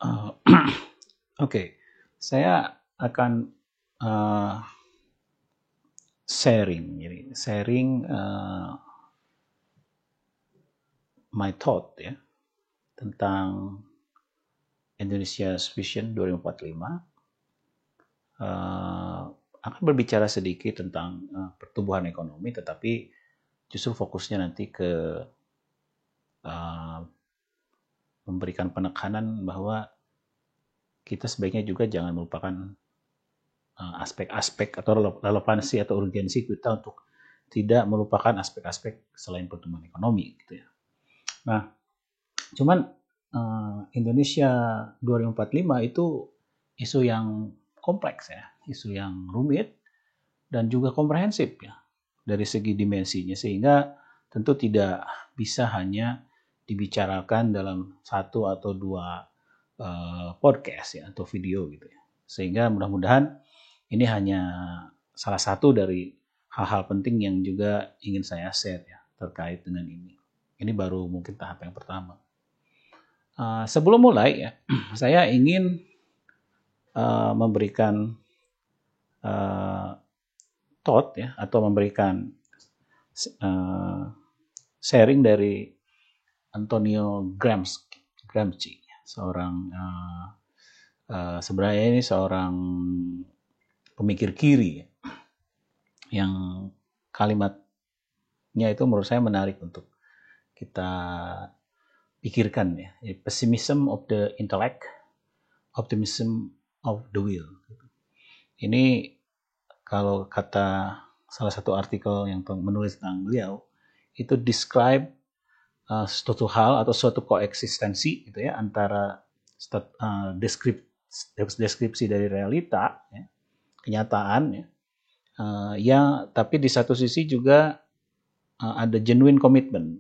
Uh, Oke, saya akan uh, sharing my thought ya tentang Indonesia's Vision 2045. Akan berbicara sedikit tentang pertumbuhan ekonomi, tetapi justru fokusnya nanti ke memberikan penekanan bahwa kita sebaiknya juga jangan melupakan aspek-aspek atau relevansi atau urgensi kita untuk tidak melupakan aspek-aspek selain pertumbuhan ekonomi gitu ya. Nah, cuman Indonesia 2045 itu isu yang kompleks ya, isu yang rumit dan juga komprehensif ya dari segi dimensinya, sehingga tentu tidak bisa hanya dibicarakan dalam satu atau dua podcast ya atau video gitu ya. Sehingga mudah-mudahan ini hanya salah satu dari hal-hal penting yang juga ingin saya share ya terkait dengan ini. Ini baru mungkin tahap yang pertama. Sebelum mulai ya, saya ingin memberikan thought ya atau memberikan sharing dari Antonio Gramsci, seorang sebenarnya ini seorang pemikir kiri yang kalimatnya itu menurut saya menarik untuk kita pikirkan ya. Pessimism of the intellect, optimism of the will. Ini kalau kata salah satu artikel yang menulis tentang beliau, itu describe suatu hal atau suatu koeksistensi gitu ya antara deskripsi dari realita ya, kenyataan ya, tapi di satu sisi juga ada genuine commitment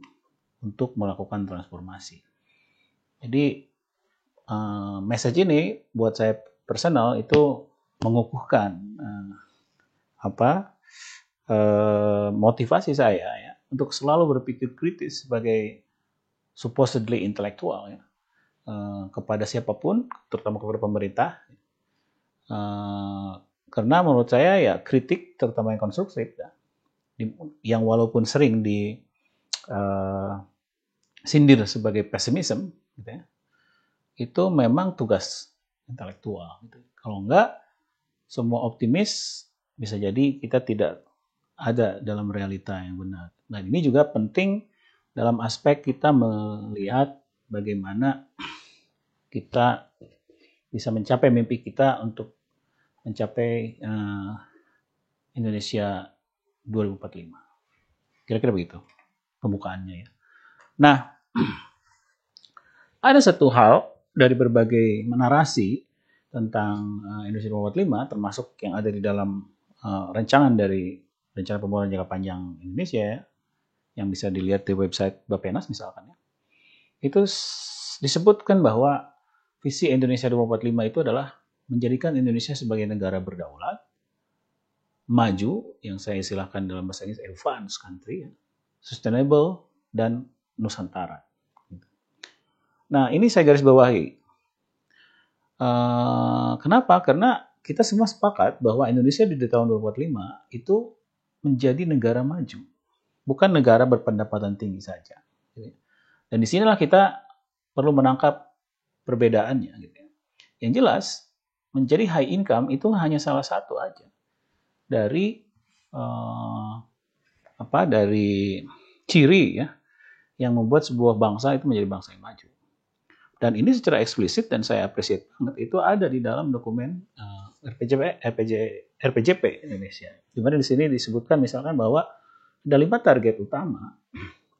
untuk melakukan transformasi. Jadi message ini buat saya personal itu mengukuhkan motivasi saya ya untuk selalu berpikir kritis sebagai supposedly intelektual ya, kepada siapapun, terutama kepada pemerintah. Karena menurut saya ya kritik, terutama yang konstruktif, ya, yang walaupun sering disindir sebagai pesimisme, gitu ya, itu memang tugas intelektual. Gitu. Kalau enggak, semua optimis bisa jadi kita tidak ada dalam realita yang benar. Nah, ini juga penting dalam aspek kita melihat bagaimana kita bisa mencapai mimpi kita untuk mencapai Indonesia 2045. Kira-kira begitu pembukaannya ya. Nah, ada satu hal dari berbagai narasi tentang Indonesia 2045, termasuk yang ada di dalam rancangan dari rencana pembangunan jangka panjang Indonesia ya, yang bisa dilihat di website Bappenas misalkan ya. Itu disebutkan bahwa visi Indonesia 2045 itu adalah menjadikan Indonesia sebagai negara berdaulat, maju, yang saya istilahkan dalam bahasa Inggris advanced country, sustainable, dan Nusantara. Nah, ini saya garis bawahi. Kenapa? Karena kita semua sepakat bahwa Indonesia di tahun 2045 itu menjadi negara maju, bukan negara berpendapatan tinggi saja. Dan disinilah kita perlu menangkap perbedaannya. Yang jelas, menjadi high income itu hanya salah satu aja dari dari ciri ya yang membuat sebuah bangsa itu menjadi bangsa yang maju. Dan ini secara eksplisit dan saya appreciate banget itu ada di dalam dokumen RPJP Indonesia. Di mana di sini disebutkan misalkan bahwa ada 5 target utama.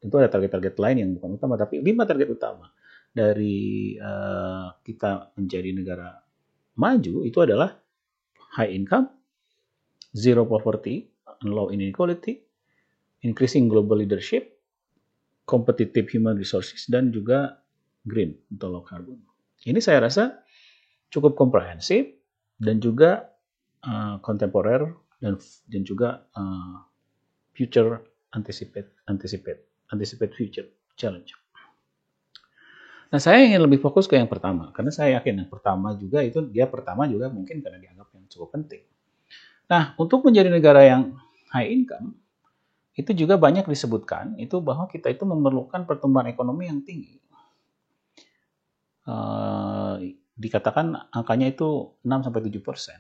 Tentu ada target-target lain yang bukan utama, tapi 5 target utama dari kita menjadi negara maju itu adalah high income, zero poverty, and low inequality, increasing global leadership, competitive human resources, dan juga green atau low carbon. Ini saya rasa cukup komprehensif dan juga kontemporer dan juga anticipate future challenge. Nah, saya ingin lebih fokus ke yang pertama, karena saya yakin yang pertama juga itu dia pertama juga mungkin karena dianggap yang cukup penting. Nah, untuk menjadi negara yang high income, itu juga banyak disebutkan itu bahwa kita itu memerlukan pertumbuhan ekonomi yang tinggi. Dikatakan angkanya itu 6-7%.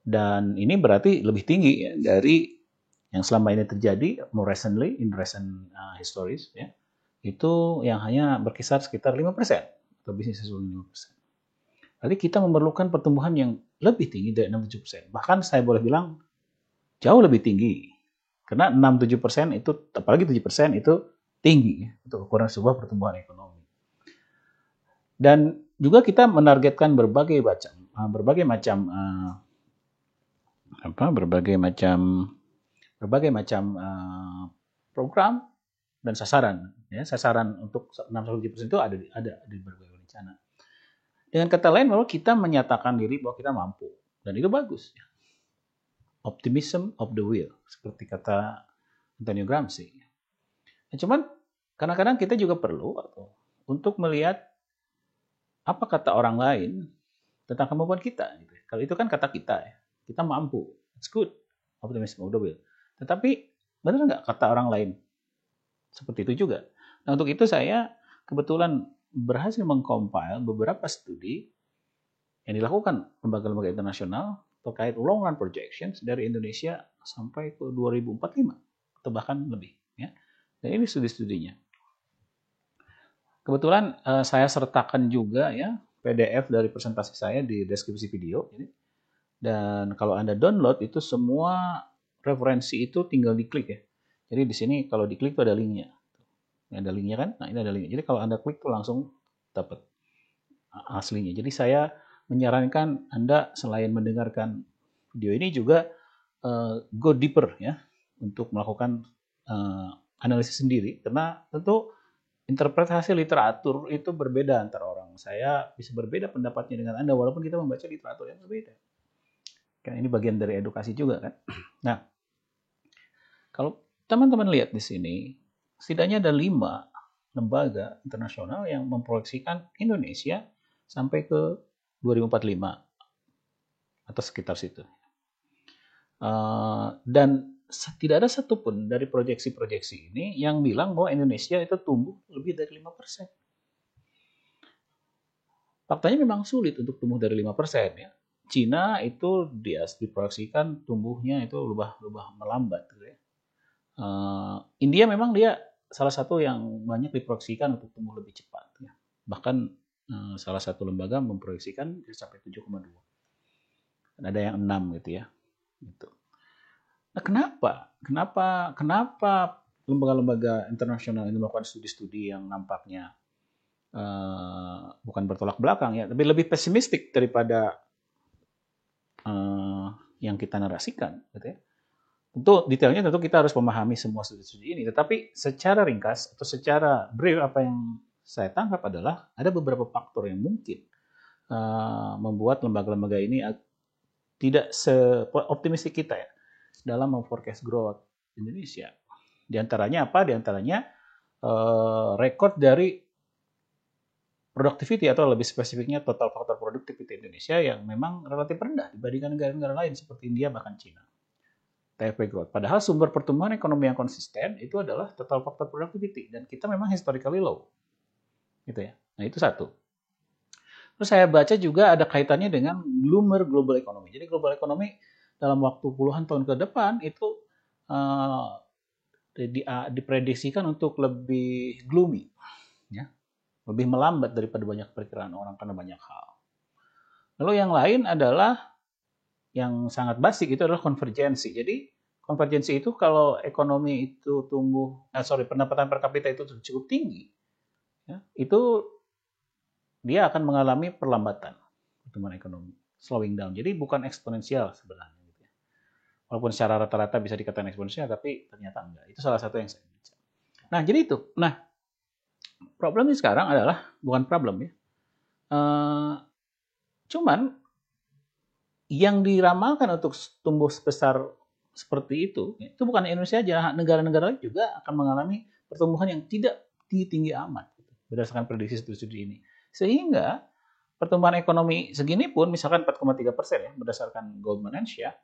Dan ini berarti lebih tinggi ya, dari yang selama ini terjadi more recently in recent histories ya. Itu yang hanya berkisar sekitar 5% atau bisnis as usual 5%. Berarti kita memerlukan pertumbuhan yang lebih tinggi dari 6-7%. Bahkan saya boleh bilang jauh lebih tinggi. Karena 6-7% itu, apalagi 7% itu tinggi ya, untuk ukuran sebuah pertumbuhan ekonomi. Dan juga kita menargetkan berbagai macam program dan sasaran. Ya, sasaran untuk 6-7% itu ada di berbagai rencana. Dengan kata lain bahwa kita menyatakan diri bahwa kita mampu. Dan itu bagus. Optimism of the will. Seperti kata Antonio Gramsci. Nah, cuman kadang-kadang kita juga perlu untuk melihat apa kata orang lain tentang kemampuan kita. Kalau itu kan kata kita ya. Kita mampu. It's good. Optimism of the will. Tetapi benar nggak kata orang lain? Seperti itu juga. Nah, untuk itu saya kebetulan berhasil mengcompile beberapa studi yang dilakukan lembaga-lembaga internasional terkait long run projections dari Indonesia sampai ke 2045 atau bahkan lebih ya. Dan ini studi-studinya. Kebetulan saya sertakan juga ya PDF dari presentasi saya di deskripsi video ini. Dan kalau Anda download itu semua referensi itu tinggal diklik ya. Jadi di sini kalau diklik itu ada linknya. Ini ada linknya kan? Nah, ini ada linknya. Jadi kalau Anda klik itu langsung dapat aslinya. Jadi saya menyarankan Anda selain mendengarkan video ini juga go deeper ya untuk melakukan analisis sendiri, karena tentu interpretasi literatur itu berbeda antara orang. Saya bisa berbeda pendapatnya dengan Anda walaupun kita membaca literatur yang berbeda. Kan ini bagian dari edukasi juga kan. Nah, kalau teman-teman lihat di sini, setidaknya ada 5 lembaga internasional yang memproyeksikan Indonesia sampai ke 2045 atau sekitar situ. Dan tidak ada satupun dari proyeksi-proyeksi ini yang bilang bahwa Indonesia itu tumbuh lebih dari 5%. Faktanya memang sulit untuk tumbuh dari 5% ya. Cina itu diproyeksikan tumbuhnya itu lebah melambat. Gitu ya. India memang dia salah satu yang banyak diproyeksikan untuk tumbuh lebih cepat. Ya. Bahkan salah satu lembaga memproyeksikan bisa sampai 7,2. Dan ada yang 6 gitu ya. Gitu. Nah, kenapa lembaga-lembaga internasional ini melakukan studi-studi yang nampaknya bukan bertolak belakang ya, tapi lebih pesimistik daripada yang kita narasikan, gitu ya. Tentu detailnya tentu kita harus memahami semua studi-studi ini, tetapi secara ringkas atau secara brief apa yang saya tangkap adalah ada beberapa faktor yang mungkin membuat lembaga-lembaga ini tidak seoptimistik kita ya dalam memforecast growth Indonesia. Di antaranya apa? Di antaranya rekod dari productivity atau lebih spesifiknya total faktor productivity Indonesia yang memang relatif rendah dibandingkan negara-negara lain seperti India bahkan Cina. TFP growth. Padahal sumber pertumbuhan ekonomi yang konsisten itu adalah total factor productivity dan kita memang historically low. Gitu ya. Nah, itu satu. Terus saya baca juga ada kaitannya dengan gloomer global economy. Jadi global economy dalam waktu puluhan tahun ke depan itu diprediksikan untuk lebih gloomy, ya, lebih melambat daripada banyak perkiraan orang karena banyak hal. Lalu yang lain adalah yang sangat basic itu adalah konvergensi. Jadi konvergensi itu kalau ekonomi itu pendapatan per kapita itu cukup tinggi, ya, itu dia akan mengalami perlambatan pertumbuhan ekonomi, slowing down. Jadi bukan eksponensial sebenarnya. Gitu ya. Walaupun secara rata-rata bisa dikatakan eksponensial, tapi ternyata enggak. Itu salah satu yang saya baca. Nah, jadi itu. Nah, problemnya sekarang adalah bukan problem ya. Cuman yang diramalkan untuk tumbuh sebesar seperti itu bukan Indonesia aja, negara-negara lain juga akan mengalami pertumbuhan yang tidak tinggi amat. berdasarkan prediksi studi ini. Sehingga pertumbuhan ekonomi segini pun, misalkan 4,3% ya, berdasarkan Goldman Sachs ya,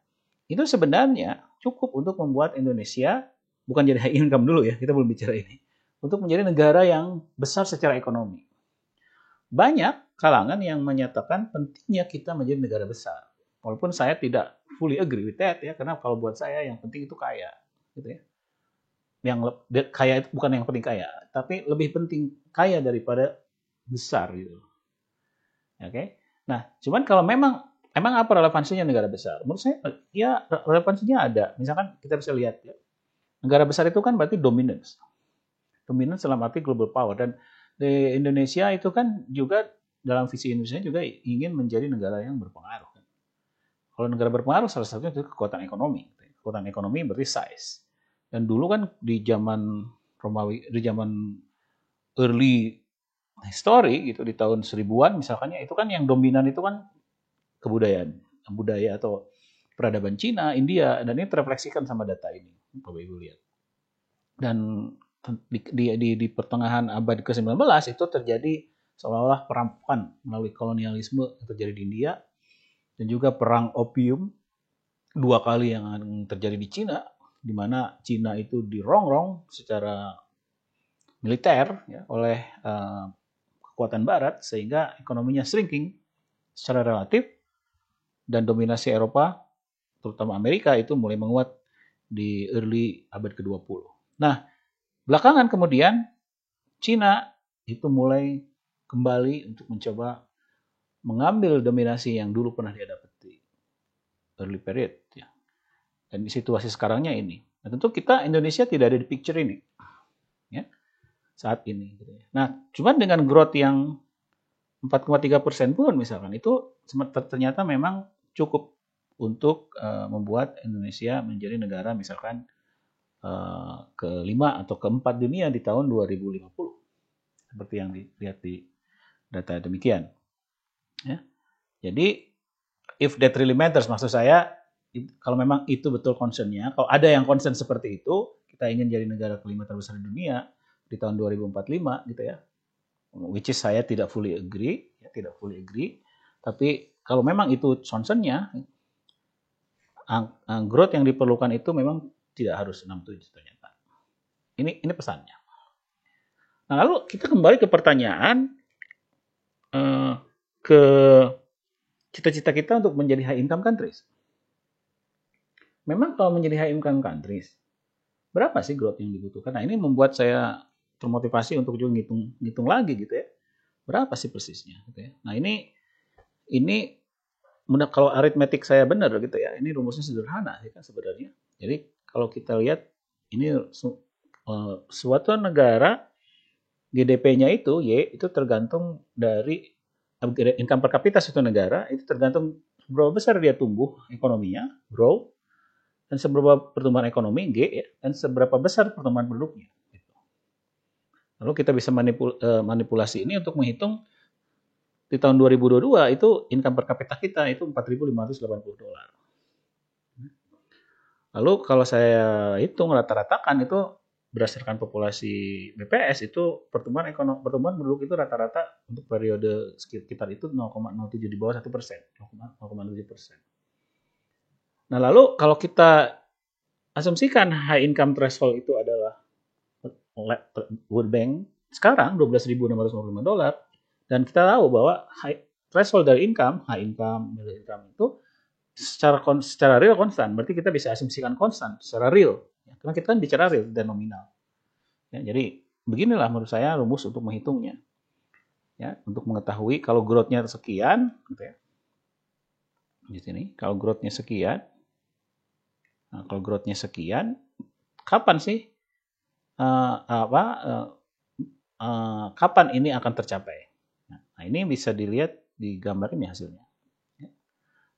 itu sebenarnya cukup untuk membuat Indonesia, bukan jadi high income dulu ya, kita belum bicara ini, untuk menjadi negara yang besar secara ekonomi. Banyak kalangan yang menyatakan pentingnya kita menjadi negara besar. Walaupun saya tidak fully agree with that ya, karena kalau buat saya yang penting itu kaya, gitu ya. Yang kaya itu bukan yang penting kaya, tapi lebih penting kaya daripada besar gitu. Oke. Nah, cuman kalau memang apa relevansinya negara besar? Menurut saya ya relevansinya ada. Misalkan kita bisa lihat ya. Negara besar itu kan berarti dominance. Dominance dalam arti global power, dan di Indonesia itu kan juga dalam visi Indonesia juga ingin menjadi negara yang berpengaruh. Kalau negara berpengaruh salah satunya itu kekuatan ekonomi. Kekuatan ekonomi berarti size. Dan dulu kan di zaman Romawi, di zaman early history gitu, di tahun 1000-an misalkannya, itu kan yang dominan itu kan kebudayaan, budaya atau peradaban Cina, India, dan ini terefleksikan sama data ini, Bapak Ibu lihat. Dan di pertengahan abad ke-19 itu terjadi seolah-olah perampokan melalui kolonialisme yang terjadi di India, dan juga perang opium 2 kali yang terjadi di Cina, di mana Cina itu dirongrong secara militer ya, oleh kekuatan Barat, sehingga ekonominya shrinking secara relatif, dan dominasi Eropa, terutama Amerika, itu mulai menguat di early abad ke-20. Nah, belakangan kemudian Cina itu mulai kembali untuk mencoba mengambil dominasi yang dulu pernah dia dapat di early period ya. Dan di situasi sekarangnya ini. Nah, tentu kita Indonesia tidak ada di picture ini. Ya. Saat ini gitu ya. Nah, cuman dengan growth yang 4,3% pun misalkan itu ternyata memang cukup untuk membuat Indonesia menjadi negara misalkan ke-5 atau ke-4 dunia di tahun 2050. Seperti yang dilihat di data demikian. Ya. Jadi, if that really matters, maksud saya, kalau memang itu betul concern-nya, kalau ada yang concern seperti itu, kita ingin jadi negara ke-5 terbesar di dunia di tahun 2045 gitu ya. Which is saya tidak fully agree, tapi kalau memang itu concern-nya, growth yang diperlukan itu memang tidak harus 67 ternyata. Ini pesannya. Nah, lalu kita kembali ke pertanyaan, ke cita-cita kita untuk menjadi high income countries. Memang kalau menjadi high income countries, berapa sih growth yang dibutuhkan? Nah, ini membuat saya termotivasi untuk juga ngitung lagi gitu ya. Berapa sih persisnya gitu ya. Nah, ini kalau aritmetik saya benar gitu ya. Ini rumusnya sederhana sih kan sebenarnya. Jadi kalau kita lihat ini suatu negara GDP-nya itu Y itu tergantung dari income per kapita suatu negara, itu tergantung seberapa besar dia tumbuh ekonominya, grow, dan seberapa pertumbuhan ekonomi G ya, dan seberapa besar pertumbuhan produknya. Lalu kita bisa manipulasi ini untuk menghitung di tahun 2022 itu income per kapita kita itu $4.580. Lalu kalau saya hitung rata-ratakan itu berdasarkan populasi BPS itu pertumbuhan penduduk itu rata-rata untuk periode sekitar itu 0,07 di bawah 1%, 0,07%. Nah, lalu kalau kita asumsikan high income threshold itu adalah World Bank sekarang $12.655, dan kita tahu bahwa threshold dari high income, middle income itu secara real konstan, berarti kita bisa asumsikan konstan secara real, ya, karena kita kan bicara real dan nominal. Ya, jadi beginilah menurut saya rumus untuk menghitungnya, ya, untuk mengetahui kalau growth-nya sekian, gitu ya. Di sini kalau growth-nya sekian, kapan sih kapan ini akan tercapai? Nah, ini bisa dilihat di gambar ini hasilnya.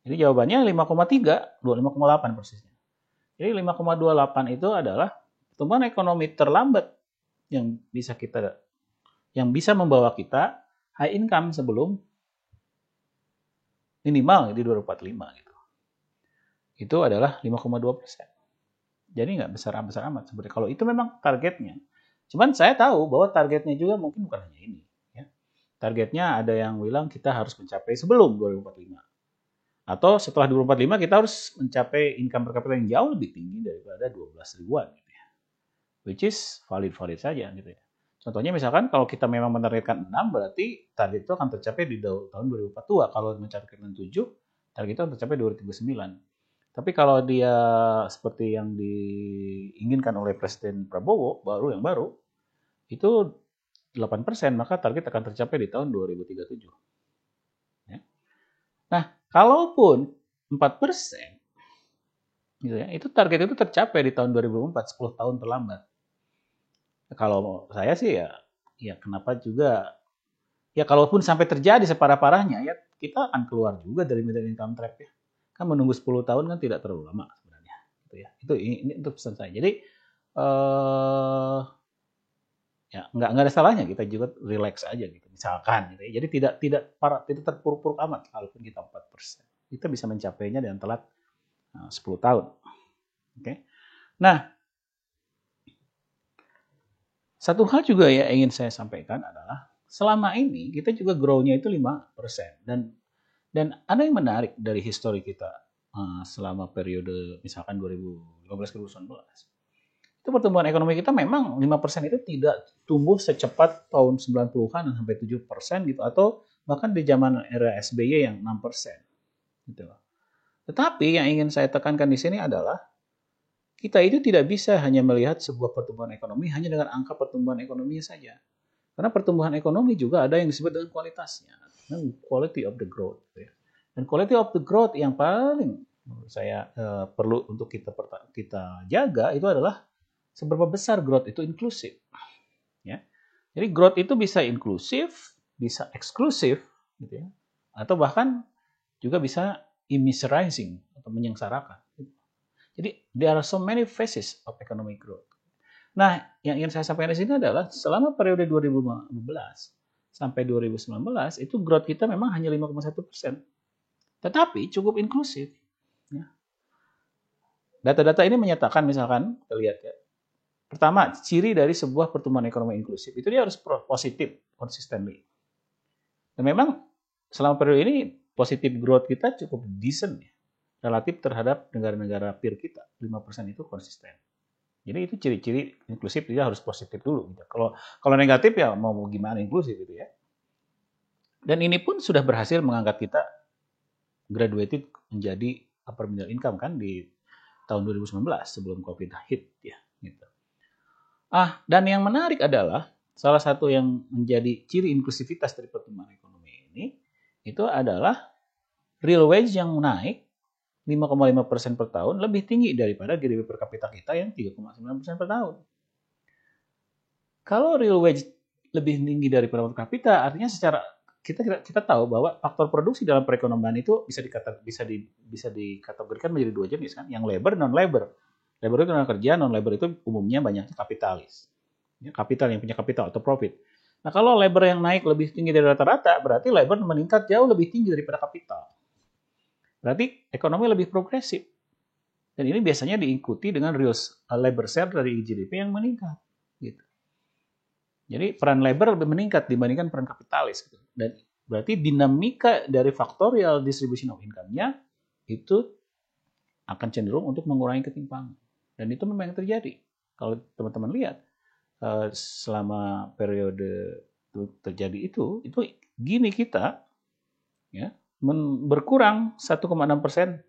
Jadi jawabannya 5,3, 5,8 persisnya. Jadi 5,28 itu adalah pertumbuhan ekonomi terlambat yang bisa membawa kita high income sebelum minimal di 2045 gitu. Itu adalah 5,2%. Jadi nggak besar amat sebenarnya. Kalau itu memang targetnya. Cuman saya tahu bahwa targetnya juga mungkin bukan hanya ini. Ya. Targetnya ada yang bilang kita harus mencapai sebelum 2045. Atau setelah 2045 kita harus mencapai income per capita yang jauh lebih tinggi daripada 12 ribuan. Gitu ya. Which is valid-valid saja. Gitu ya. Contohnya misalkan kalau kita memang menargetkan 6, berarti target itu akan tercapai di tahun 2042. Kalau menargetkan 7, target itu akan tercapai 2039. Tapi kalau dia seperti yang diinginkan oleh Presiden Prabowo, yang baru, itu 8%, maka target akan tercapai di tahun 2037. Ya. Nah, kalaupun 4%, gitu ya, itu target itu tercapai di tahun 2004, 10 tahun terlambat. Kalau saya sih ya kenapa juga, ya kalaupun sampai terjadi separah-parahnya, ya kita akan keluar juga dari middle income trap ya. Kan menunggu 10 tahun kan tidak terlalu lama sebenarnya. Gitu ya. Ini untuk pesan saya. Jadi ya nggak ada salahnya kita juga relax aja gitu misalkan gitu ya. Jadi tidak terpuruk-puruk amat kalaupun kita 4%. Kita bisa mencapainya dengan telat 10 tahun. Oke. Nah, satu hal juga yang ingin saya sampaikan adalah selama ini kita juga grow-nya itu 5%. Dan ada yang menarik dari histori kita selama periode misalkan 2015-2019. Itu pertumbuhan ekonomi kita memang 5% itu tidak tumbuh secepat tahun 90-an sampai 7% gitu, atau bahkan di zaman era SBY yang 6%. Gitu. Tetapi yang ingin saya tekankan di sini adalah kita itu tidak bisa hanya melihat sebuah pertumbuhan ekonomi hanya dengan angka pertumbuhan ekonominya saja. Karena pertumbuhan ekonomi juga ada yang disebut dengan kualitasnya, quality of the growth. Dan quality of the growth yang paling menurut saya perlu untuk kita jaga itu adalah seberapa besar growth itu inklusif. Ya. Jadi growth itu bisa inklusif, bisa eksklusif, gitu ya, atau bahkan juga bisa immiserizing atau menyengsarakan. Jadi there are so many phases of economic growth. Nah, yang ingin saya sampaikan di sini adalah selama periode 2015 sampai 2019 itu growth kita memang hanya 5,1%, tetapi cukup inklusif. Ya. Data-data ini menyatakan misalkan kita lihat ya. Pertama, ciri dari sebuah pertumbuhan ekonomi inklusif itu dia harus positif, consistently. Dan memang selama periode ini positif growth kita cukup decent ya, relatif terhadap negara-negara peer kita. 5% itu konsisten. Jadi itu ciri-ciri inklusif dia harus positif dulu. Gitu. Kalau negatif ya mau gimana inklusif gitu ya. Dan ini pun sudah berhasil mengangkat kita graduated menjadi upper middle income kan di tahun 2019 sebelum COVID hit ya. Gitu. Dan yang menarik adalah salah satu yang menjadi ciri inklusivitas dari pertumbuhan ekonomi ini itu adalah real wage yang naik 5,5% per tahun lebih tinggi daripada GDP per kapita kita yang 3,9% per tahun. Kalau real wage lebih tinggi daripada per kapita, artinya secara kita tahu bahwa faktor produksi dalam perekonomian itu bisa dikategorikan menjadi dua jenis kan, yang labor non labor. Labor itu tenaga kerja, non labor itu umumnya banyaknya kapitalis. Ya, kapital yang punya kapital atau profit. Nah, kalau labor yang naik lebih tinggi dari rata-rata, berarti labor meningkat jauh lebih tinggi daripada kapital. Berarti ekonomi lebih progresif. Dan ini biasanya diikuti dengan real labor share dari GDP yang meningkat. Gitu. Jadi peran labor lebih meningkat dibandingkan peran kapitalis. Gitu. Dan berarti dinamika dari factorial distribution of income-nya itu akan cenderung untuk mengurangi ketimpangan. Dan itu memang yang terjadi. Kalau teman-teman lihat, selama periode terjadi itu gini kita ya berkurang 1,6%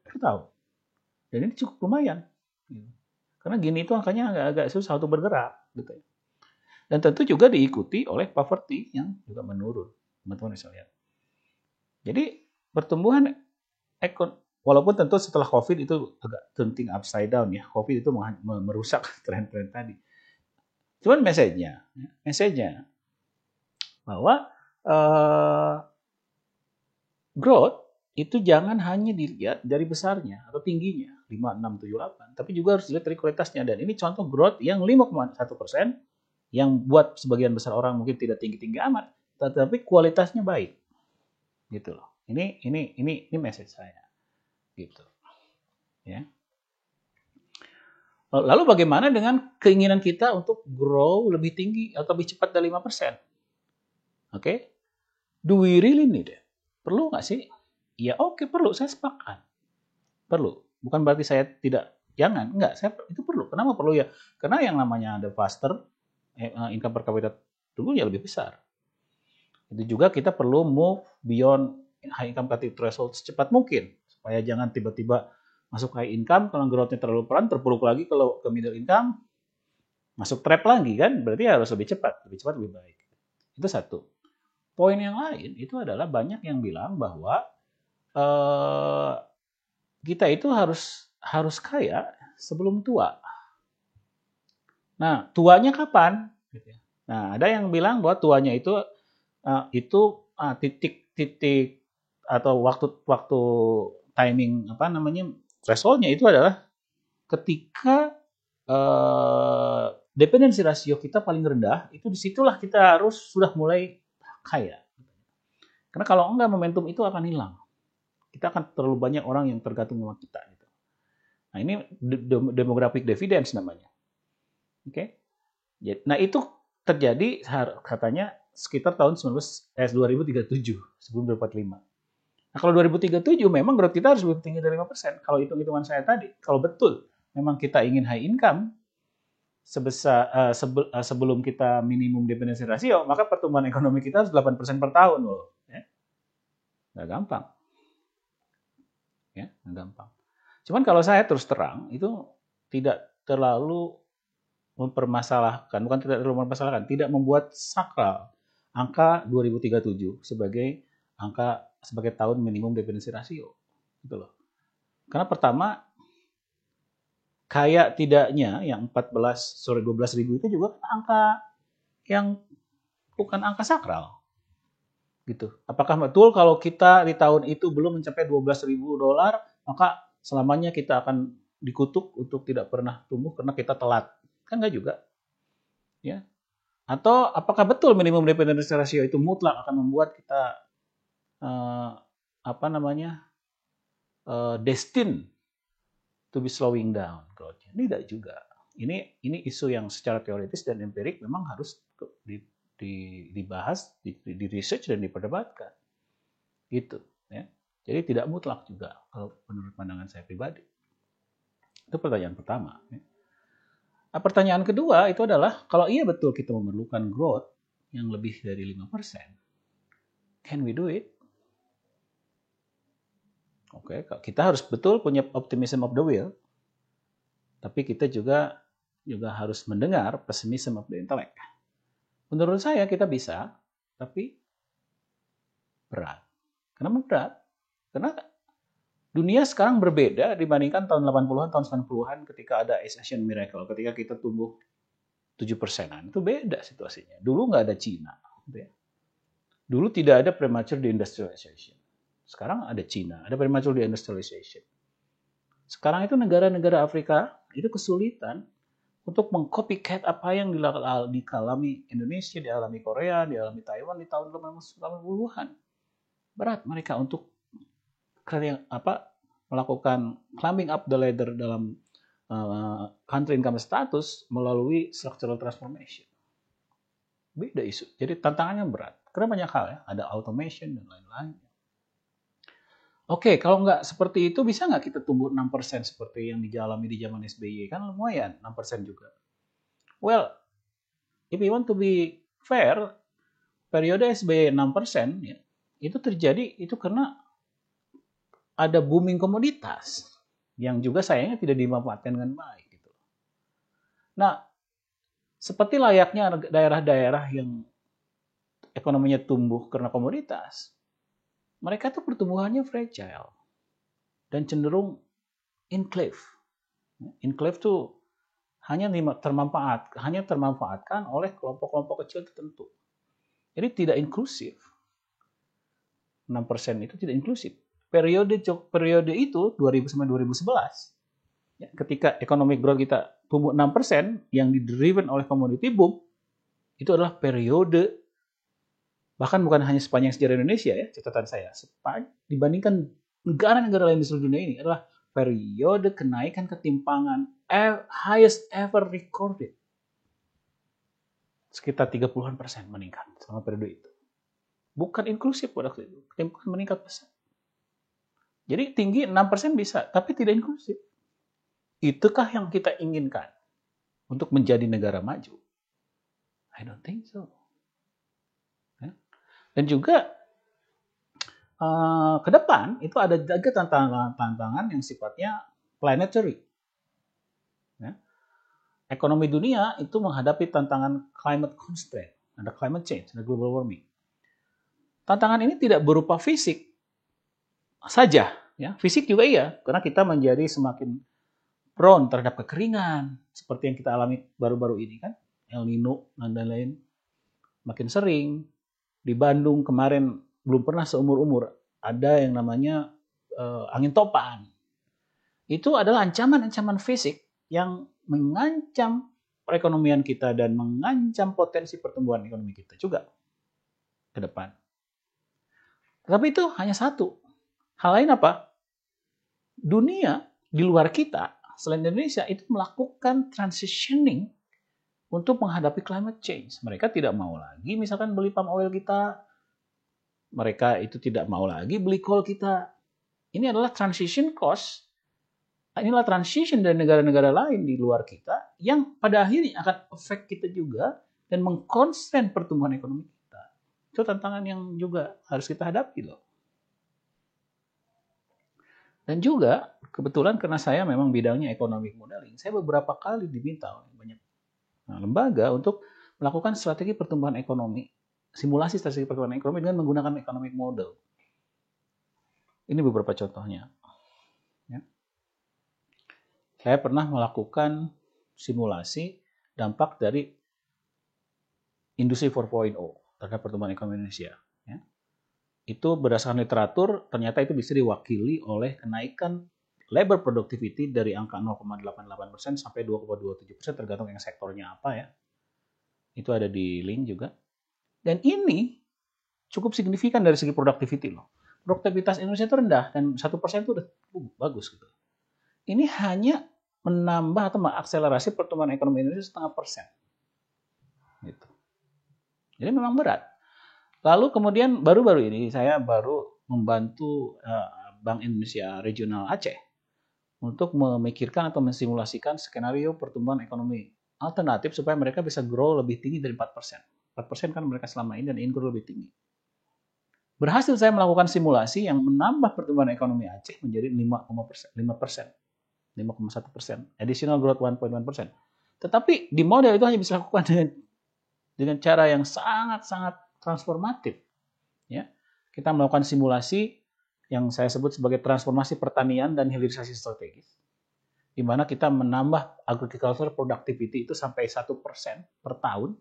per tahun. Dan ini cukup lumayan. Karena gini itu angkanya agak susah untuk bergerak. Gitu. Dan tentu juga diikuti oleh poverty yang juga menurun. Teman-teman bisa lihat. Jadi pertumbuhan walaupun tentu setelah COVID itu agak turning upside down ya. COVID itu merusak tren-tren tadi. Cuman message-nya bahwa growth itu jangan hanya dilihat dari besarnya atau tingginya 5, 6, 7, 8, tapi juga harus dilihat dari kualitasnya. Dan ini contoh growth yang 5,1% yang buat sebagian besar orang mungkin tidak tinggi-tinggi amat, tetapi kualitasnya baik. Gitu loh. Ini message saya. Gitu. Ya. Lalu bagaimana dengan keinginan kita untuk grow lebih tinggi atau lebih cepat dari 5%? Oke? Do we really need it? Perlu nggak sih? Ya oke, perlu. Saya sepakat. Perlu. Bukan berarti saya tidak, jangan. Enggak, itu perlu. Kenapa perlu ya? Karena yang namanya ada faster, income per capita dulu ya lebih besar. Itu juga kita perlu move beyond high income threshold secepat mungkin. Supaya jangan tiba-tiba masuk high income, kalau growth-nya terlalu pelan, terpuruk lagi kalau ke middle income, masuk trap lagi kan, berarti harus lebih cepat lebih baik. Itu satu. Poin yang lain itu adalah banyak yang bilang bahwa kita itu harus kaya sebelum tua. Nah, tuanya kapan? Nah, ada yang bilang bahwa tuanya itu titik atau waktu timing thresholdnya itu adalah ketika dependensi rasio kita paling rendah, itu disitulah kita harus sudah mulai kaya. Karena kalau enggak, momentum itu akan hilang. Kita akan terlalu banyak orang yang tergantung sama kita. Gitu. Nah, ini demographic dividends namanya. Oke. Nah, itu terjadi katanya sekitar tahun 2037, sebelum 2045. Nah, kalau 2037 memang growth kita harus lebih tinggi dari 5%. Kalau hitung-hitungan saya tadi, kalau betul memang kita ingin high income, sebelum kita minimum dependency ratio, maka pertumbuhan ekonomi kita harus 8% per tahun loh. Ya. Nggak gampang. Ya, nggak gampang. Cuman kalau saya terus terang, itu tidak terlalu mempermasalahkan, tidak membuat sakral angka 2037 sebagai tahun minimum dependency ratio. Gitu loh. Karena pertama, kaya tidaknya yang 12 ribu itu juga angka yang bukan angka sakral. Gitu. Apakah betul kalau kita di tahun itu belum mencapai $12.000, maka selamanya kita akan dikutuk untuk tidak pernah tumbuh karena kita telat? Kan enggak juga. Ya. Atau apakah betul minimum dependency ratio itu mutlak akan membuat kita destined to be slowing down growth-nya? Tidak juga. Ini isu yang secara teoritis dan empirik memang harus dibahas, di research dan diperdebatkan. Gitu, ya. Jadi tidak mutlak juga kalau menurut pandangan saya pribadi. Itu pertanyaan pertama. Ya. Nah, pertanyaan kedua itu adalah kalau iya betul kita memerlukan growth yang lebih dari 5%, can we do it? Oke, kita harus betul punya optimism of the will, tapi kita juga harus mendengar pessimism of the intellect. Menurut saya kita bisa, tapi berat. Kenapa berat? Karena dunia sekarang berbeda dibandingkan tahun 80-an, tahun 90-an ketika ada Asian Miracle, ketika kita tumbuh 7%-an. Itu beda situasinya. Dulu nggak ada Cina. Dulu tidak ada premature deindustrialization. Sekarang ada Cina, ada premature deindustrialization. Sekarang itu negara-negara Afrika itu kesulitan untuk mengcopycat apa yang dialami Indonesia, dialami Korea, dialami Taiwan di tahun 80-an. Berat mereka untuk melakukan climbing up the ladder dalam country income status melalui structural transformation. Beda isu. Jadi tantangannya berat. Karena banyak hal ya, ada automation dan lain-lain. Oke, kalau nggak seperti itu, bisa nggak kita tumbuh 6% seperti yang dialami di zaman SBY? Kan lumayan, 6% juga. Well, if you want to be fair, periode SBY 6%, ya, itu terjadi itu karena ada booming komoditas yang juga sayangnya tidak dimanfaatkan dengan baik. Gitu. Nah, seperti layaknya daerah-daerah yang ekonominya tumbuh karena komoditas, mereka tuh pertumbuhannya fragile dan cenderung enclave. Enclave tuh hanya termanfaatkan oleh kelompok-kelompok kecil tertentu. Jadi tidak inklusif. 6% itu tidak inklusif. Periode itu 2000 sampai 2011, ya, ketika economic growth kita tumbuh 6% yang didriven oleh commodity boom, itu adalah periode, bahkan bukan hanya sepanjang sejarah Indonesia ya, catatan saya, dibandingkan negara-negara lain di seluruh dunia ini adalah periode kenaikan ketimpangan highest ever recorded. Sekitar 30% meningkat selama periode itu. Bukan inklusif pada waktu itu, ketimpangan meningkat besar. Jadi tinggi 6% bisa, tapi tidak inklusif. Itukah yang kita inginkan untuk menjadi negara maju? I don't think so. Dan juga ke depan itu ada juga tantangan yang sifatnya planetary. Ekonomi dunia itu menghadapi tantangan climate constraint, ada climate change, ada global warming. Tantangan ini tidak berupa fisik saja, ya. Fisik juga iya, karena kita menjadi semakin prone terhadap kekeringan, seperti yang kita alami baru-baru ini kan, El Nino dan lain-lain, makin sering. Di Bandung kemarin belum pernah seumur-umur ada yang namanya angin topan. Itu adalah ancaman-ancaman fisik yang mengancam perekonomian kita dan mengancam potensi pertumbuhan ekonomi kita juga ke depan. Tapi itu hanya satu. Hal lain apa? Dunia di luar kita, selain Indonesia, itu melakukan transitioning untuk menghadapi climate change. Mereka tidak mau lagi misalkan beli palm oil kita. Mereka itu tidak mau lagi beli coal kita. Ini adalah transition cost. Inilah transition dari negara-negara lain di luar kita yang pada akhirnya akan efek kita juga dan mengkonstrain pertumbuhan ekonomi kita. Itu tantangan yang juga harus kita hadapi loh. Dan juga kebetulan karena saya memang bidangnya economic modeling, saya beberapa kali diminta oleh banyak lembaga untuk melakukan strategi pertumbuhan ekonomi, simulasi strategi pertumbuhan ekonomi dengan menggunakan economic model. Ini beberapa contohnya. Saya pernah melakukan simulasi dampak dari industri 4.0 terhadap pertumbuhan ekonomi Indonesia. Ya. Itu berdasarkan literatur, ternyata itu bisa diwakili oleh kenaikan labor productivity dari angka 0,88% sampai 2,27% tergantung yang sektornya apa ya. Itu ada di link juga. Dan ini cukup signifikan dari segi productivity loh. Produktivitas Indonesia itu rendah dan 1% itu udah bagus gitu. Ini hanya menambah atau mengakselerasi pertumbuhan ekonomi Indonesia 0,5%. Gitu. Jadi memang berat. Lalu kemudian baru-baru ini saya baru membantu Bank Indonesia Regional Aceh untuk memikirkan atau mensimulasikan skenario pertumbuhan ekonomi alternatif supaya mereka bisa grow lebih tinggi dari 4%. 4% kan mereka selama ini dan ingin grow lebih tinggi. Berhasil saya melakukan simulasi yang menambah pertumbuhan ekonomi Aceh menjadi 5,1%, additional growth 1.1%. Tetapi di model itu hanya bisa dilakukan dengan cara yang sangat-sangat transformatif. Ya, kita melakukan simulasi yang saya sebut sebagai transformasi pertanian dan hilirisasi strategis, di mana kita menambah agriculture productivity itu sampai 1% per tahun,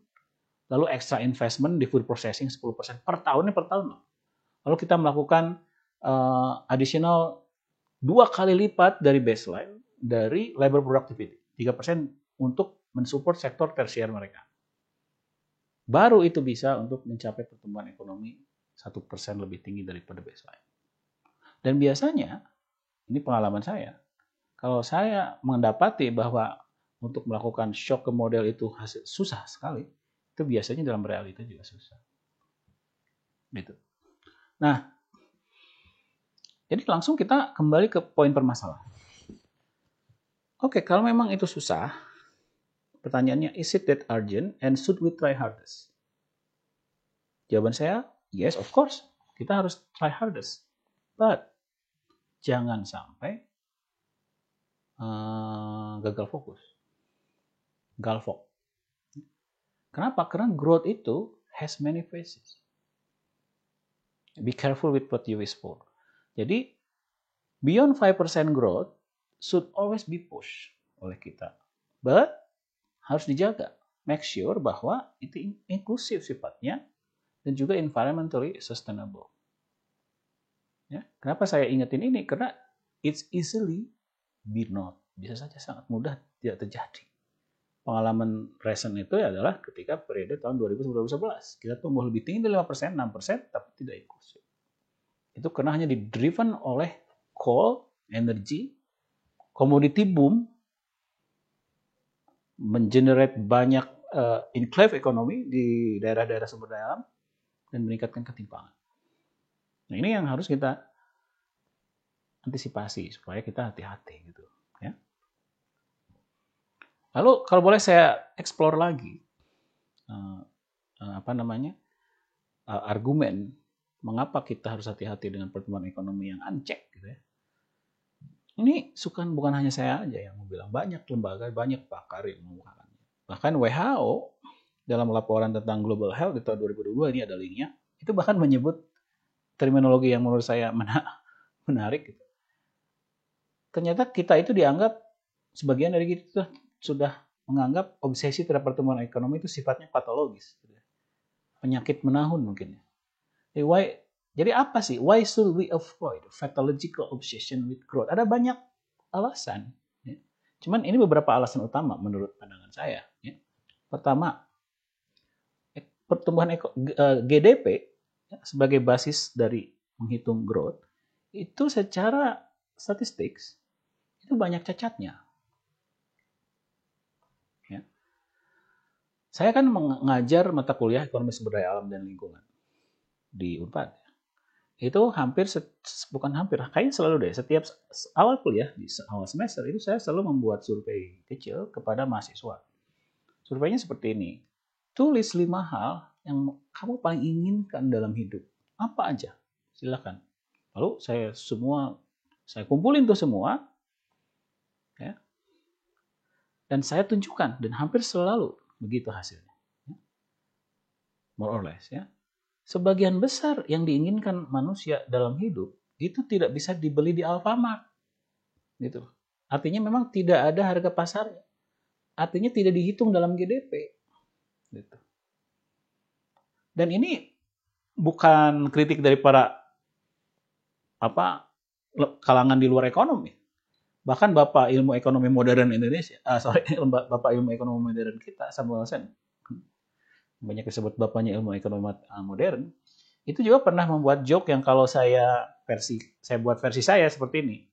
lalu extra investment di food processing 10% per tahun loh. Lalu kita melakukan additional 2 kali lipat dari baseline dari labor productivity, 3% untuk mensupport sektor tersier mereka. Baru itu bisa untuk mencapai pertumbuhan ekonomi 1% lebih tinggi daripada baseline. Dan biasanya, ini pengalaman saya, kalau saya mendapati bahwa untuk melakukan shock ke model itu susah sekali, itu biasanya dalam realita juga susah. Gitu. Nah, jadi langsung kita kembali ke poin permasalahan. Oke, kalau memang itu susah, pertanyaannya, is it that urgent and should we try hardest? Jawaban saya, yes, of course. Kita harus try hardest. But, jangan sampai gagal fokus. Galvok. Kenapa? Karena growth itu has many phases. Be careful with what you wish for. Jadi, beyond 5% growth should always be pushed oleh kita. But, harus dijaga. Make sure bahwa itu inklusif sifatnya dan juga environmentally sustainable. Ya, kenapa saya ingetin ini? Karena it's easily be not. Bisa saja sangat mudah tidak terjadi. Pengalaman recent itu adalah ketika periode tahun 2011. Kita tumbuh lebih tinggi dari 5%, 6%, tapi tidak inklusif. Itu karena hanya di-driven oleh coal, energy, commodity boom mengenerate banyak enclave ekonomi di daerah-daerah sumber daya alam dan meningkatkan ketimpangan. Nah, ini yang harus kita antisipasi supaya kita hati-hati gitu, ya. Lalu kalau boleh saya explore lagi argumen mengapa kita harus hati-hati dengan pertumbuhan ekonomi yang ancek gitu ya. Ini bukan hanya saya aja yang bilang, banyak lembaga, banyak pakar yang mengungkapkannya. Bahkan WHO dalam laporan tentang global health di tahun 2022, ini ada linknya, itu bahkan menyebut terminologi yang menurut saya menarik gitu. Ternyata kita itu dianggap, sebagian dari kita sudah menganggap obsesi terhadap pertumbuhan ekonomi itu sifatnya patologis. Penyakit menahun mungkin. Jadi apa sih? Why should we avoid pathological obsession with growth? Ada banyak alasan. Ya. Cuman ini beberapa alasan utama menurut pandangan saya. Ya. Pertama, pertumbuhan GDP ya, sebagai basis dari menghitung growth, itu secara statistik itu banyak cacatnya. Ya. Saya kan mengajar mata kuliah ekonomi sumber daya alam dan lingkungan di Unpad. Itu kayaknya selalu deh, setiap awal kuliah, di awal semester itu saya selalu membuat survei kecil kepada mahasiswa. Surveinya seperti ini. Tulis 5 hal yang kamu paling inginkan dalam hidup. Apa aja? Silakan. Lalu saya kumpulin tuh semua, ya. Dan saya tunjukkan, dan hampir selalu begitu hasilnya. More or less, ya. Sebagian besar yang diinginkan manusia dalam hidup itu tidak bisa dibeli di Alfamart. Gitu. Artinya memang tidak ada harga pasarnya. Artinya tidak dihitung dalam GDP. Gitu. Dan ini bukan kritik dari para kalangan di luar ekonomi. Bahkan Bapak Ilmu Ekonomi Modern Indonesia, Bapak Ilmu Ekonomi Modern kita, Samuel Sen, banyak disebut bapaknya ilmu ekonomi modern, itu juga pernah membuat joke yang kalau saya buat versi saya seperti ini.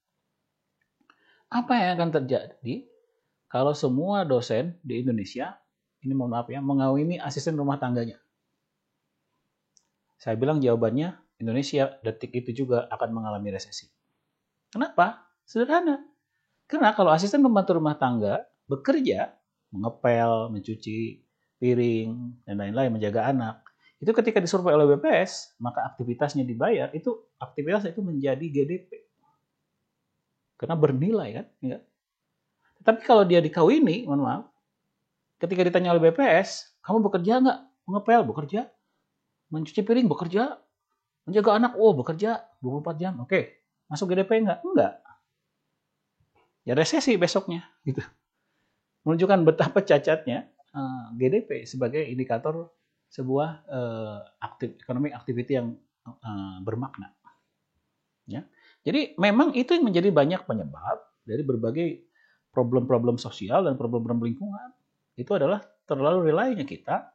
Apa yang akan terjadi kalau semua dosen di Indonesia, ini mohon maaf ya, mengawini asisten rumah tangganya? Saya bilang jawabannya, Indonesia detik itu juga akan mengalami resesi. Kenapa? Sederhana. Karena kalau asisten pembantu rumah tangga bekerja, mengepel, mencuci piring, dan lain-lain, menjaga anak, itu ketika disurvei oleh BPS, maka aktivitasnya dibayar, aktivitas itu menjadi GDP. Karena bernilai kan. Ya. Tapi kalau dia dikawini, mohon maaf, ketika ditanya oleh BPS, kamu bekerja nggak? Mengepel, bekerja. Mencuci piring, bekerja. Menjaga anak, bekerja 24 jam. Oke, masuk GDP nggak? Enggak. Ya resesi besoknya. Gitu. Menunjukkan betapa cacatnya GDP sebagai indikator sebuah economic activity yang bermakna. Ya. Jadi memang itu yang menjadi banyak penyebab dari berbagai problem-problem sosial dan problem-problem lingkungan. Itu adalah terlalu rely-nya kita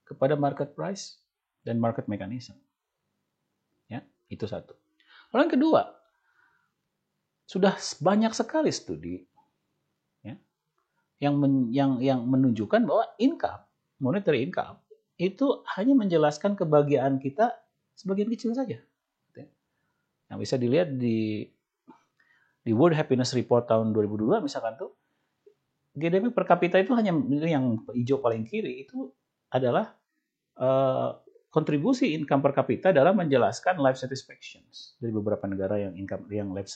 kepada market price dan market mechanism. Ya, itu satu. Lalu yang kedua, sudah banyak sekali studi yang menunjukkan bahwa monetary income itu hanya menjelaskan kebahagiaan kita sebagian kecil saja. Yang bisa dilihat di World Happiness Report tahun 2002 misalkan tuh, GDP per kapita itu hanya, yang hijau paling kiri itu adalah kontribusi income per kapita dalam menjelaskan life satisfaction dari beberapa negara yang life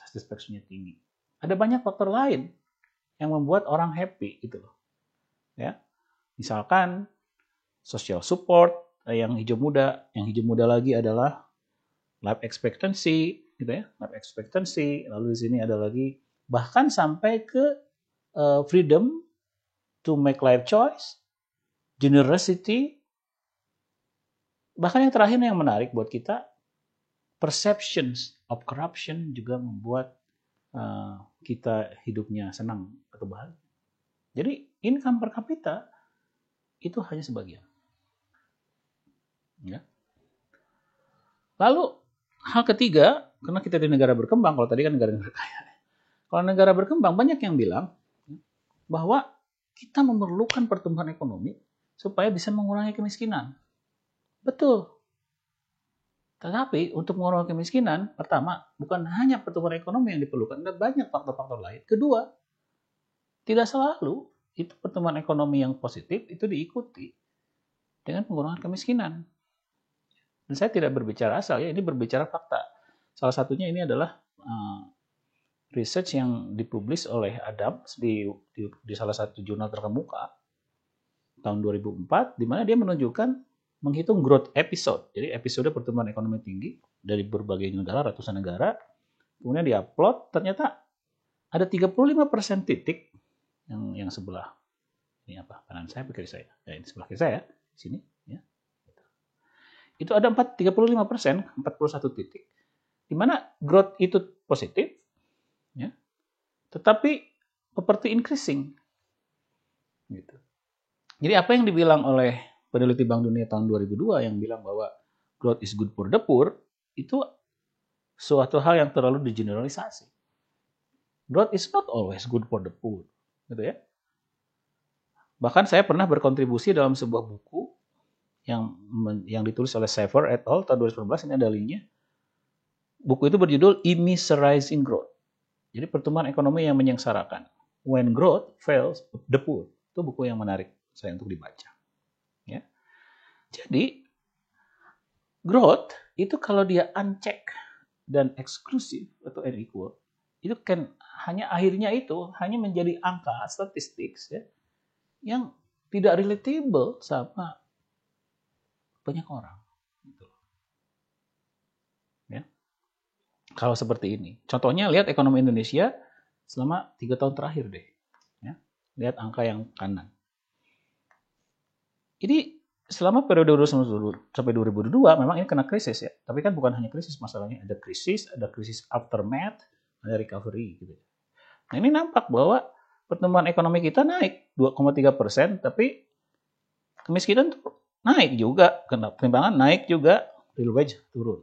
satisfaction-nya tinggi. Ada banyak faktor lain yang membuat orang happy gitu loh. Ya. Misalkan social support yang hijau muda lagi adalah life expectancy gitu ya. Life expectancy, lalu di sini ada lagi bahkan sampai ke freedom to make life choice, generosity, bahkan yang terakhir yang menarik buat kita, perceptions of corruption juga membuat kita hidupnya senang atau bahagia. Jadi income per kapita itu hanya sebagian. Ya. Lalu hal ketiga, karena kita di negara berkembang, kalau tadi kan negara kaya. Kalau negara berkembang banyak yang bilang bahwa kita memerlukan pertumbuhan ekonomi supaya bisa mengurangi kemiskinan. Betul. Tetapi untuk mengurangi kemiskinan, pertama, bukan hanya pertumbuhan ekonomi yang diperlukan, ada banyak faktor-faktor lain. Kedua, tidak selalu itu pertumbuhan ekonomi yang positif itu diikuti dengan pengurangan kemiskinan. Dan saya tidak berbicara asal ya, ini berbicara fakta. Salah satunya ini adalah research yang dipublish oleh Adams di salah satu jurnal terkemuka tahun 2004, di mana dia menunjukkan menghitung growth episode. Jadi episode pertumbuhan ekonomi tinggi dari berbagai negara, ratusan negara, kemudian diupload, ternyata ada 35% titik yang sebelah ini apa kanan saya, kiri saya, ya ini sebelah kiri saya, di sini, ya. Itu ada 35%, 41 titik, di mana growth itu positif, ya, tetapi property increasing, gitu. Jadi apa yang dibilang oleh peneliti Bank Dunia tahun 2002 yang bilang bahwa growth is good for the poor, itu suatu hal yang terlalu digeneralisasi. Growth is not always good for the poor, gitu ya. Bahkan saya pernah berkontribusi dalam sebuah buku yang ditulis oleh Sever et al. Tahun 2019, ini ada linknya. Buku itu berjudul Immiserizing Growth. Jadi pertumbuhan ekonomi yang menyengsarakan. When growth fails the poor. Itu buku yang menarik saya untuk dibaca. Ya. Jadi growth itu kalau dia unchecked dan eksklusif atau unequal, itu kan akhirnya itu hanya menjadi angka statistik ya, yang tidak relatable sama banyak orang. Gitu. Ya. Kalau seperti ini. Contohnya lihat ekonomi Indonesia selama 3 tahun terakhir deh. Ya. Lihat angka yang kanan. Jadi selama periode 2019 sampai 2022 memang ini kena krisis ya. Tapi kan bukan hanya krisis masalahnya. Ada krisis aftermath, ada recovery. Gitu. Nah ini nampak bahwa pertumbuhan ekonomi kita naik 2,3%, tapi kemiskinan naik juga, ketimpangan naik juga, real wage turun.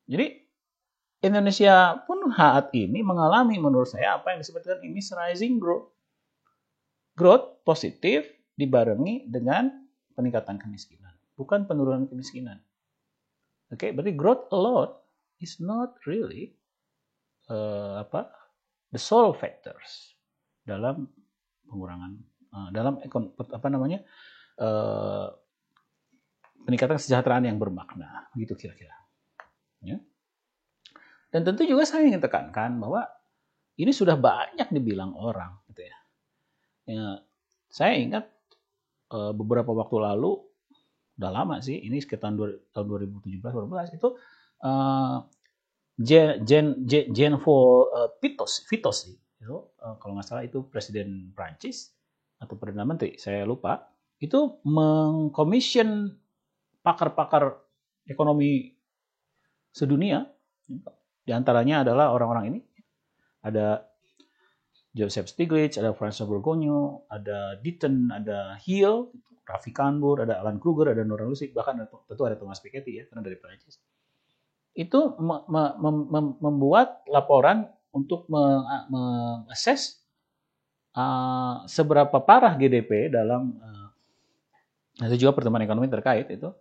Jadi Indonesia pun saat ini mengalami menurut saya apa yang disebut dengan immiserizing growth. Growth positif dibarengi dengan peningkatan kemiskinan, bukan penurunan kemiskinan. Oke, berarti growth alone is not really the sole factors dalam pengurangan dalam peningkatan kesejahteraan yang bermakna, begitu kira-kira. Ya. Dan tentu juga saya ingin tekankan bahwa ini sudah banyak dibilang orang, gitu ya. Ya, saya ingat beberapa waktu lalu, udah lama sih, ini sekitar tahun 2017-2018 itu Vitos sih, itu kalau nggak salah itu Presiden Prancis atau Perdana Menteri, saya lupa, itu mengkomission pakar-pakar ekonomi sedunia, di antaranya adalah orang-orang ini, ada Joseph Stiglitz, ada François Bourgogne, ada Deaton, ada Hill, Raffi Kanbur, ada Alan Kruger, ada Nora Lusig, bahkan tentu ada Thomas Piketty ya, karena dari Prancis. Itu membuat laporan untuk mengakses seberapa parah GDP dalam itu juga pertumbuhan ekonomi terkait itu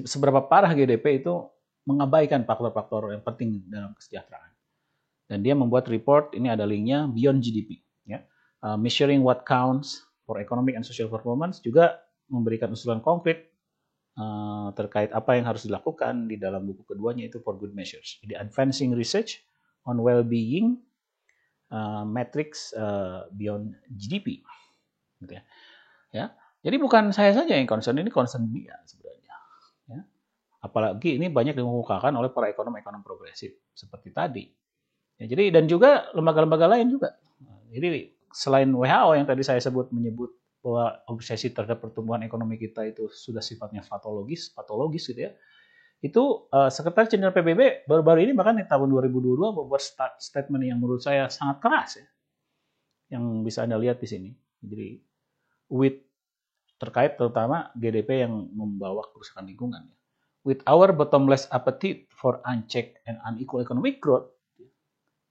seberapa parah GDP itu mengabaikan faktor-faktor yang penting dalam kesejahteraan. Dan dia membuat report, ini ada linknya, Beyond GDP. Ya. Measuring what counts for economic and social performance, juga memberikan usulan konkret terkait apa yang harus dilakukan di dalam buku keduanya itu For Good Measures. Jadi Advancing Research on Well-being Metrics Beyond GDP. Gitu ya. Ya. Jadi bukan saya saja yang concern, ini concern dia sebenarnya. Ya. Apalagi ini banyak dikemukakan oleh para ekonom-ekonom progresif seperti tadi. Ya, jadi dan juga lembaga-lembaga lain juga. Jadi selain WHO yang tadi saya menyebut bahwa obsesi terhadap pertumbuhan ekonomi kita itu sudah sifatnya patologis gitu ya. Itu Sekretaris Jenderal PBB baru-baru ini bahkan di tahun 2022 membuat statement yang menurut saya sangat keras ya. Yang bisa Anda lihat di sini. Jadi terkait terutama GDP yang membawa kerusakan lingkungan. With our bottomless appetite for unchecked and unequal economic growth,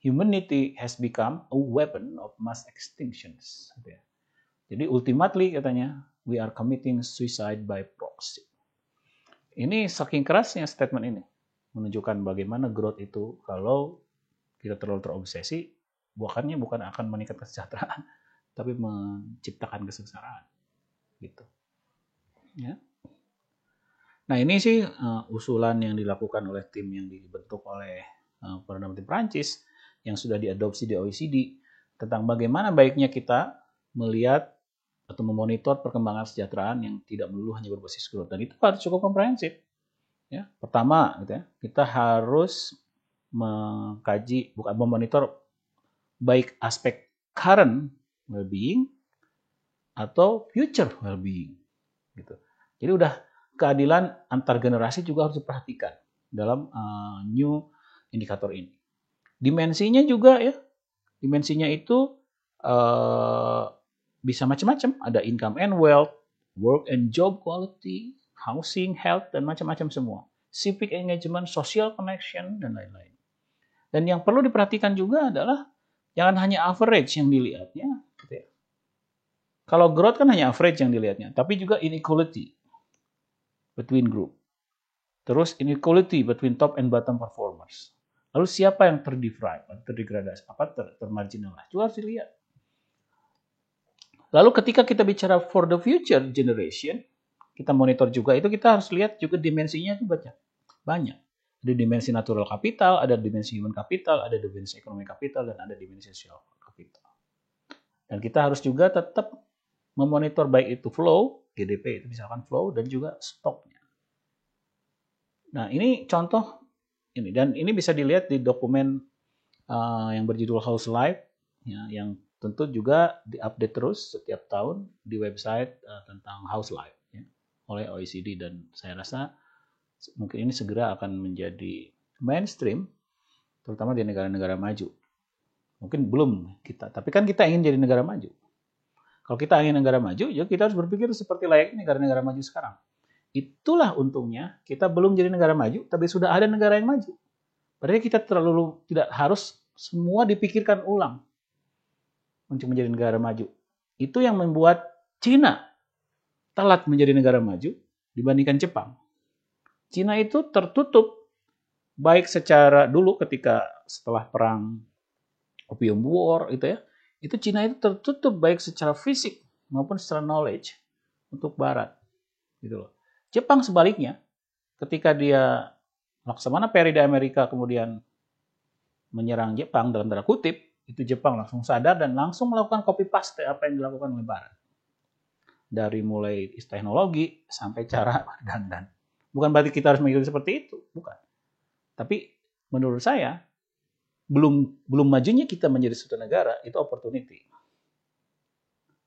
humanity has become a weapon of mass extinction. Jadi ultimately katanya, we are committing suicide by proxy. Ini saking kerasnya statement ini, menunjukkan bagaimana growth itu kalau kita terlalu terobsesi, bukan akan meningkatkan kesejahteraan, tapi menciptakan kesengsaraan, gitu. Ya. Nah ini sih usulan yang dilakukan oleh tim yang dibentuk oleh Perdana Menteri Prancis yang sudah diadopsi di OECD tentang bagaimana baiknya kita melihat atau memonitor perkembangan kesejahteraan yang tidak melulu hanya berbasis growth, dan itu harus cukup komprehensif. Ya, pertama, gitu ya, kita harus mengkaji, bukan memonitor baik aspek current well-being atau future well-being. Gitu. Jadi udah keadilan antar generasi juga harus diperhatikan dalam new indikator ini. Dimensinya juga ya, dimensinya itu bisa macam-macam, ada income and wealth, work and job quality, housing, health, dan macam-macam semua. Civic engagement, social connection, dan lain-lain. Dan yang perlu diperhatikan juga adalah jangan hanya average yang dilihatnya. Gitu ya. Kalau growth kan hanya average yang dilihatnya, tapi juga inequality between group. Terus inequality between top and bottom performers. Lalu siapa yang terdeprive, terdegradasi, termarginalize, juga harus dilihat. Lalu ketika kita bicara for the future generation, kita monitor juga itu, kita harus lihat juga dimensinya itu banyak. Ada dimensi natural capital, ada dimensi human capital, ada dimensi economic capital, dan ada dimensi social capital. Dan kita harus juga tetap memonitor baik itu flow, GDP itu misalkan flow, dan juga stoknya. Nah ini contoh ini, dan ini bisa dilihat di dokumen yang berjudul House Life, ya, yang tentu juga diupdate terus setiap tahun di website tentang House Life ya, oleh OECD, dan saya rasa mungkin ini segera akan menjadi mainstream, terutama di negara-negara maju. Mungkin belum kita, tapi kan kita ingin jadi negara maju. Kalau kita ingin negara maju, ya kita harus berpikir seperti layaknya negara-negara maju sekarang. Itulah untungnya kita belum jadi negara maju, tapi sudah ada negara yang maju. Padahal kita terlalu tidak harus semua dipikirkan ulang untuk menjadi negara maju. Itu yang membuat Cina telat menjadi negara maju dibandingkan Jepang. Cina itu tertutup baik secara dulu ketika setelah perang Opium War itu ya. Itu Cina itu tertutup baik secara fisik maupun secara knowledge untuk barat. Gitu loh. Jepang sebaliknya, ketika dia Laksamana Perry di Amerika kemudian menyerang Jepang dalam tanda kutip, itu Jepang langsung sadar dan langsung melakukan copy paste apa yang dilakukan oleh barat. Dari mulai teknologi sampai cara dandan. Bukan berarti kita harus mengikuti seperti itu, bukan. Tapi menurut saya belum majunya kita menjadi suatu negara itu opportunity.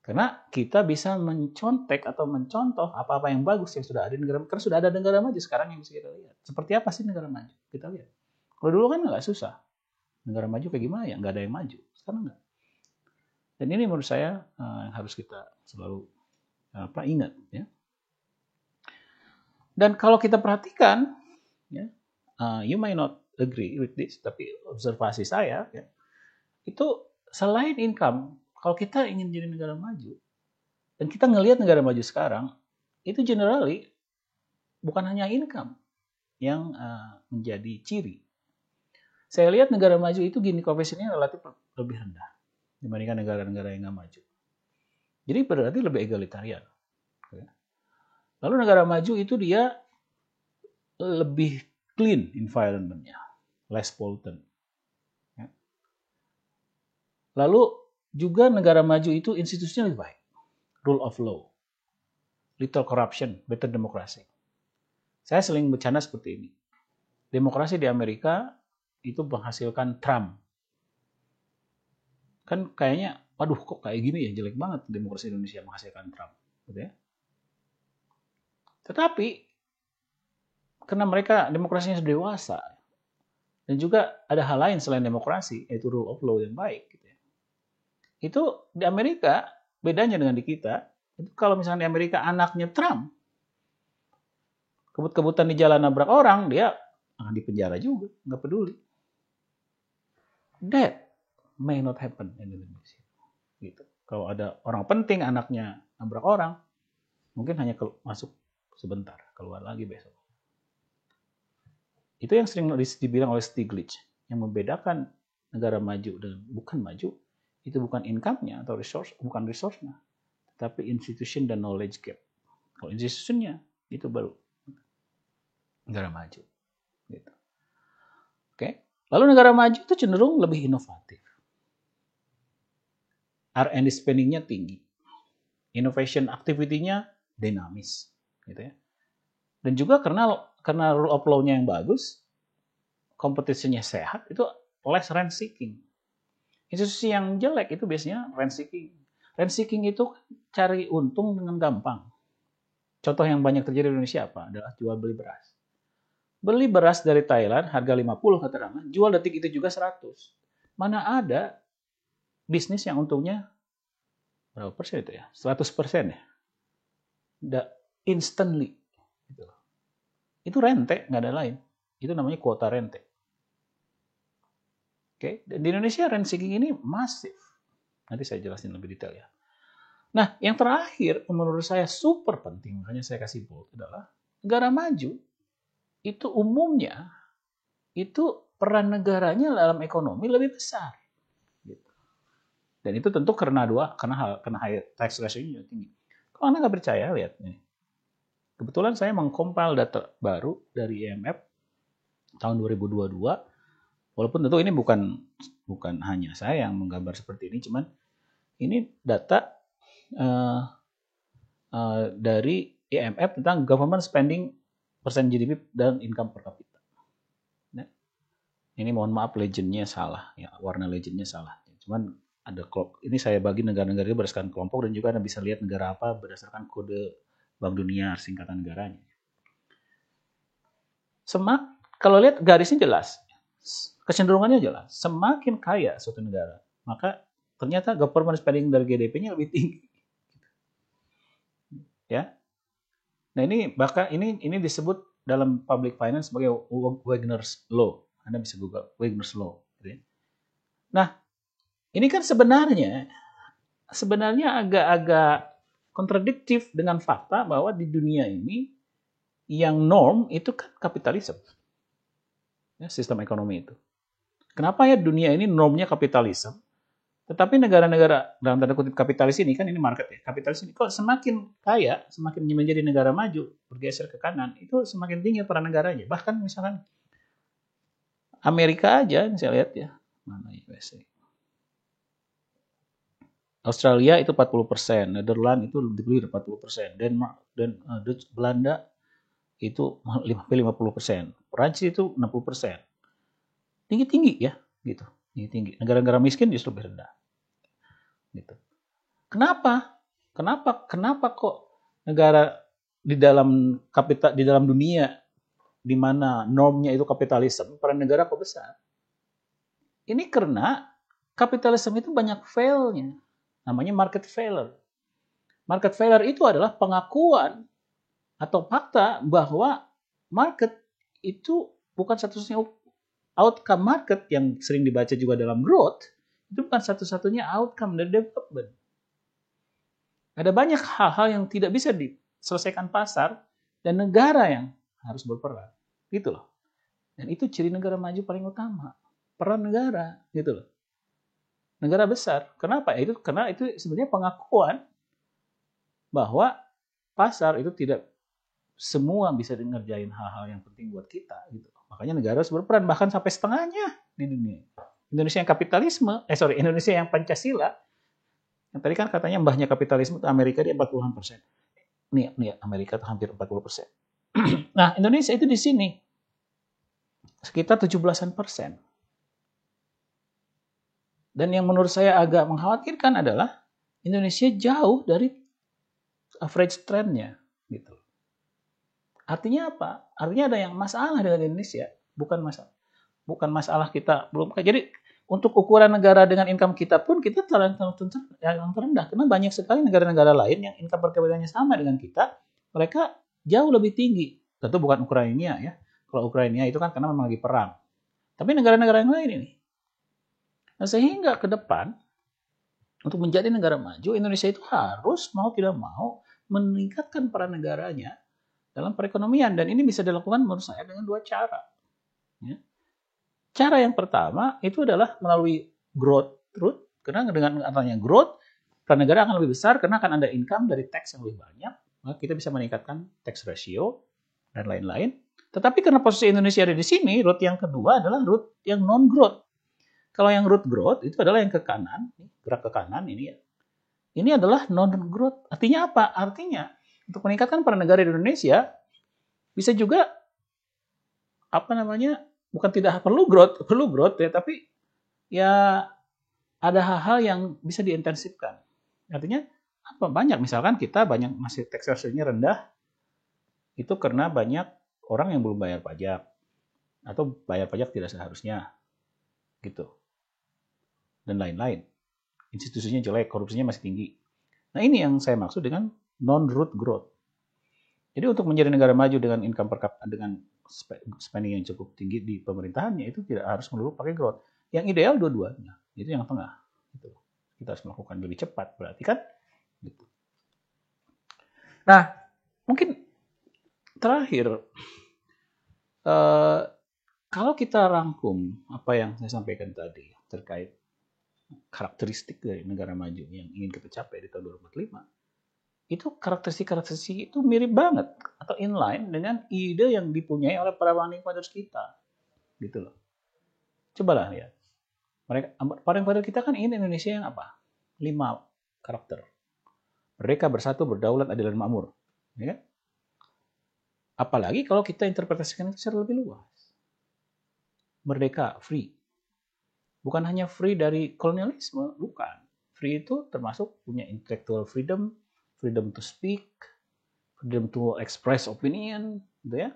Karena kita bisa mencontek atau mencontoh apa-apa yang bagus yang sudah ada di negara, karena sudah ada negara maju sekarang yang bisa kita lihat. Seperti apa sih negara maju? Kita lihat. Kalau dulu kan nggak susah. Negara maju kayak gimana ya? Nggak ada yang maju. Sekarang nggak. Dan ini menurut saya harus kita selalu ingat. Ya. Dan kalau kita perhatikan, ya, you may not agree with this, tapi observasi saya, ya, itu selain income, kalau kita ingin jadi negara maju, dan kita ngelihat negara maju sekarang, itu generally bukan hanya income yang menjadi ciri. Saya lihat negara maju itu Gini coefficientnya relatif lebih rendah dibandingkan negara-negara yang nggak maju. Jadi berarti lebih egalitarian. Lalu negara maju itu dia lebih clean environment-nya, less pollutant. Lalu juga negara maju itu institusinya lebih baik. Rule of law, little corruption, better democracy. Saya sering bercanda seperti ini. Demokrasi di Amerika itu menghasilkan Trump. Kan kayaknya, waduh kok kayak gini ya, jelek banget demokrasi Indonesia menghasilkan Trump. Gitu ya. Tetapi, karena mereka demokrasinya sudah dewasa, dan juga ada hal lain selain demokrasi, yaitu rule of law yang baik. Gitu ya. Itu di Amerika, bedanya dengan di kita, itu kalau misalnya di Amerika anaknya Trump, kebut-kebutan di jalan nabrak orang, dia akan dipenjara juga, nggak peduli. That may not happen in Indonesia. Gitu. Kalau ada orang penting anaknya nabrak orang, mungkin hanya masuk sebentar, keluar lagi besok. Itu yang sering dibilang oleh Stiglitz, yang membedakan negara maju dan bukan maju, itu bukan income-nya atau bukan resource-nya, tapi institution dan knowledge gap. Kalau institutionnya itu baru negara maju. Gitu. Oke. Lalu negara maju itu cenderung lebih inovatif. R&D spending-nya tinggi. Innovation activity-nya dinamis. Gitu ya. Dan juga karena rule of law-nya yang bagus, competition-nya sehat, itu less rent seeking. Institusi yang jelek itu biasanya rent seeking. Rent seeking itu cari untung dengan gampang. Contoh yang banyak terjadi di Indonesia apa? Adalah jual beli beras. Beli beras dari Thailand harga 50 katakanlah, jual detik itu juga 100. Mana ada bisnis yang untungnya berapa persen itu ya? 100% ya? Instantly. Gitu. Itu rente, nggak ada lain. Itu namanya kuota rente. Oke, dan di Indonesia rent seeking ini masif. Nanti saya jelasin lebih detail ya. Nah, yang terakhir menurut saya super penting, makanya saya kasih bold adalah negara maju itu umumnya itu peran negaranya dalam ekonomi lebih besar. Gitu. Dan itu tentu karena high tax ratio-nya tinggi. Kalau Anda nggak percaya, lihat nih. Kebetulan saya mengkompil data baru dari IMF tahun 2022. Walaupun tentu ini bukan hanya saya yang menggambar seperti ini, cuman ini data dari IMF tentang government spending persen GDP dan income per kapita. Nah, ini mohon maaf legendnya salah, ya warna legendnya salah. Cuman ada ini saya bagi negara-negara itu berdasarkan kelompok dan juga Anda bisa lihat negara apa berdasarkan kode Bank Dunia singkatan negaranya. Kalau lihat garisnya jelas, kecenderungannya jelas. Semakin kaya suatu negara, maka ternyata government spending dari GDP-nya lebih tinggi. Ya. Nah, ini disebut dalam public finance sebagai Wagner's Law. Anda bisa Google Wagner's Law. Nah, ini kan sebenarnya agak-agak kontradiktif dengan fakta bahwa di dunia ini yang norm itu kan kapitalisme. Ya, sistem ekonomi itu. Kenapa ya dunia ini normnya kapitalisme? Tetapi negara-negara dalam tanda kutip kapitalis ini kan ini market ya. Kapitalis ini kok semakin kaya, semakin menjadi negara maju, bergeser ke kanan, itu semakin tinggi peran negaranya. Bahkan misalkan Amerika aja, saya lihat ya. Mana USA? Australia itu 40%, Netherlands itu lebih dari 40%, Denmark dan Belanda itu 50%, Prancis itu 60%. Tinggi-tinggi ya, gitu. Tinggi. Negara-negara miskin justru lebih rendah. Gitu. Kenapa kok negara di dalam dunia di mana normnya itu kapitalisme, peran negara kok besar? Ini karena kapitalisme itu banyak fail-nya. Namanya market failure. Market failure itu adalah pengakuan atau fakta bahwa market itu bukan satu-satunya outcome market yang sering dibaca juga dalam growth, itu bukan satu-satunya outcome dari development. Ada banyak hal-hal yang tidak bisa diselesaikan pasar dan negara yang harus berperan. Gitu loh. Dan itu ciri negara maju paling utama. Peran negara. Gitu loh. Negara besar. Kenapa? Karena itu sebenarnya pengakuan bahwa pasar itu tidak semua bisa ngerjain hal-hal yang penting buat kita. Gitu. Makanya negara harus berperan. Bahkan sampai setengahnya di dunia. Indonesia yang Pancasila. Yang tadi kan katanya mbahnya kapitalisme itu Amerika di 40%. Nih Amerika itu hampir 40%. Nah, Indonesia itu di sini sekitar 17%. Dan yang menurut saya agak mengkhawatirkan adalah Indonesia jauh dari average trend-nya gitu. Artinya apa? Artinya ada yang masalah dengan Indonesia, bukan masalah kita belum. Jadi untuk ukuran negara dengan income kita pun kita yang terendah. Karena banyak sekali negara-negara lain yang income per kapitanya sama dengan kita, mereka jauh lebih tinggi. Tentu bukan Ukraina ya. Kalau Ukraina itu kan karena memang lagi perang. Tapi negara-negara yang lain ini, Nah, sehingga ke depan untuk menjadi negara maju, Indonesia itu harus mau tidak mau meningkatkan peran negaranya dalam perekonomian, dan ini bisa dilakukan menurut saya dengan dua cara. Ya. Cara yang pertama itu adalah melalui growth root, karena dengan adanya growth, peran negara akan lebih besar karena akan ada income dari tax yang lebih banyak, maka kita bisa meningkatkan tax ratio dan lain-lain. Tetapi karena posisi Indonesia ada di sini, root yang kedua adalah root yang non-growth. Kalau yang root growth itu adalah yang ke kanan, gerak ke kanan ini ya. Ini adalah non-growth. Artinya apa? Artinya untuk meningkatkan peran negara di Indonesia bisa juga bukan tidak perlu growth ya, tapi ya ada hal-hal yang bisa diintensifkan. Artinya apa? Banyak, misalkan kita banyak masih tax ratio-nya rendah, itu karena banyak orang yang belum bayar pajak atau bayar pajak tidak seharusnya, gitu, dan lain-lain. Institusinya jelek, korupsinya masih tinggi. Nah, ini yang saya maksud dengan non-root growth. Jadi untuk menjadi negara maju dengan income per capita, dengan spending yang cukup tinggi di pemerintahannya, itu tidak harus melulu pakai growth. Yang ideal dua-duanya, itu yang tengah. Gitu. Kita harus melakukan lebih cepat, berarti kan? Gitu. Nah, mungkin terakhir, kalau kita rangkum apa yang saya sampaikan tadi terkait karakteristik dari negara maju yang ingin kita capai di tahun 2045, itu karakteristik itu mirip banget atau inline dengan ide yang dipunyai oleh para founding fathers kita, gitu loh. Cobalah lihat, founding fathers kita kan ingin Indonesia yang apa? 5 karakter: merdeka, bersatu, berdaulat, adil, dan makmur, ya kan? Apalagi kalau kita interpretasikan itu secara lebih luas. Merdeka, free, bukan hanya free dari kolonialisme, bukan. Free itu termasuk punya intellectual freedom, freedom to speak, freedom to express opinion, gitu ya.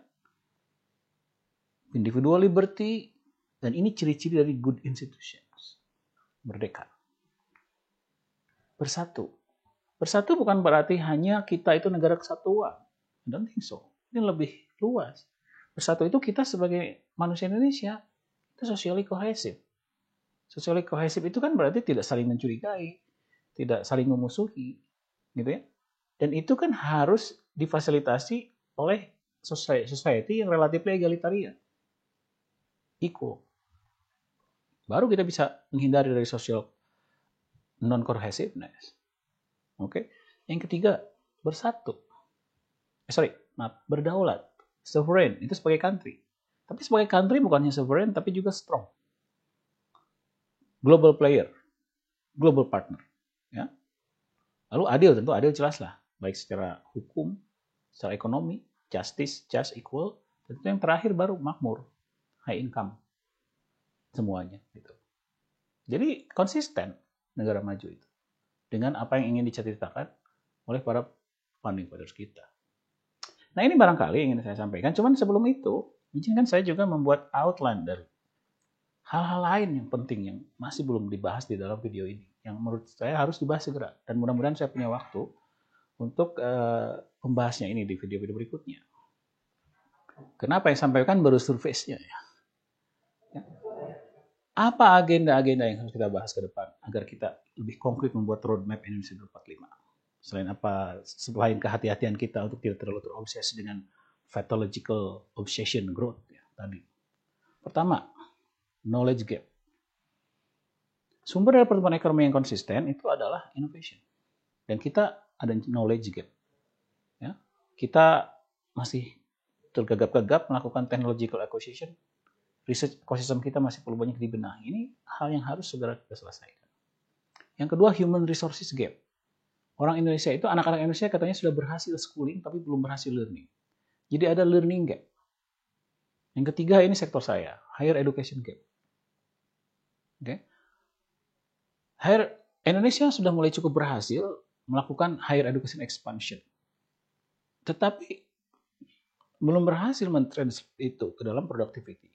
Individual liberty, dan ini ciri-ciri dari good institutions. Merdeka. Bersatu. Bersatu bukan berarti hanya kita itu negara kesatuan. I don't think so. Ini lebih luas. Bersatu itu kita sebagai manusia Indonesia itu socially cohesive. Socially cohesive itu kan berarti tidak saling mencurigai, tidak saling memusuhi, gitu ya. Dan itu kan harus difasilitasi oleh society yang relatif egalitarian, equal. Baru kita bisa menghindari dari social non-cohesiveness. Oke. Yang ketiga, bersatu. Berdaulat. Sovereign, itu sebagai country. Tapi sebagai country bukan hanya sovereign, tapi juga strong. Global player, global partner. Ya. Lalu adil, tentu adil jelas lah. Baik secara hukum, secara ekonomi, justice, just, equal. Tentu yang terakhir baru makmur, high income. Semuanya. Gitu. Jadi konsisten negara maju itu dengan apa yang ingin diceritakan oleh para founding fathers kita. Nah, ini barangkali yang ingin saya sampaikan. Cuman sebelum itu, izinkan saya juga membuat outline dari hal-hal lain yang penting yang masih belum dibahas di dalam video ini, yang menurut saya harus dibahas segera. Dan mudah-mudahan saya punya waktu untuk membahasnya ini di video-video berikutnya. Kenapa yang sampaikan baru surface-nya ya? Apa agenda-agenda yang harus kita bahas ke depan agar kita lebih konkret membuat roadmap Indonesia 2045? Selain kehati-hatian kita untuk tidak terlalu terobsesi dengan pathological obsession growth ya, tadi. Pertama, knowledge gap. Sumber dari pertumbuhan ekonomi yang konsisten itu adalah innovation. Dan kita ada knowledge gap. Ya. Kita masih tergagap-gagap melakukan technological acquisition. Research ecosystem kita masih perlu banyak dibenahi. Ini hal yang harus segera kita selesaikan. Yang kedua, human resources gap. Orang Indonesia itu, anak-anak Indonesia katanya sudah berhasil schooling, tapi belum berhasil learning. Jadi ada learning gap. Yang ketiga, ini sektor saya, higher education gap. Okay. Indonesia sudah mulai cukup berhasil melakukan higher education expansion. Tetapi belum berhasil mentranslate itu ke dalam productivity.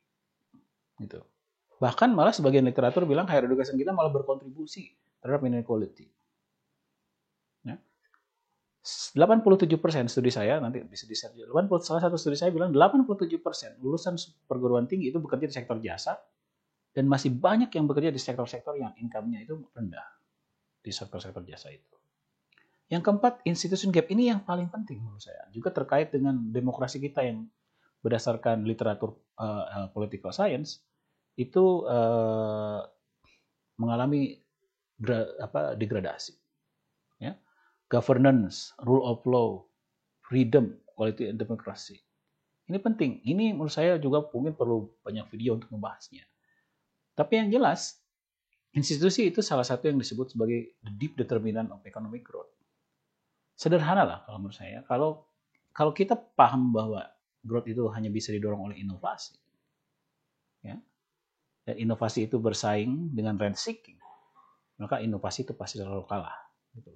Gitu. Bahkan malah sebagian literatur bilang higher education kita malah berkontribusi terhadap inequality. Ya. 87% studi saya, nanti bisa di-share. Salah satu studi saya bilang 87% lulusan perguruan tinggi itu bekerja di sektor jasa, Dan masih banyak yang bekerja di sektor-sektor yang income-nya itu rendah, di sektor-sektor jasa itu. Yang keempat, institution gap ini yang paling penting menurut saya. Juga terkait dengan demokrasi kita yang berdasarkan literatur political science, itu mengalami degradasi. Ya. Governance, rule of law, freedom, quality and democracy. Ini penting. Ini menurut saya juga mungkin perlu banyak video untuk membahasnya. Tapi yang jelas, institusi itu salah satu yang disebut sebagai the deep determinant of economic growth. Sederhana lah kalau menurut saya. Kalau kita paham bahwa growth itu hanya bisa didorong oleh inovasi, ya, dan inovasi itu bersaing dengan rent seeking, maka inovasi itu pasti selalu kalah. Gitu.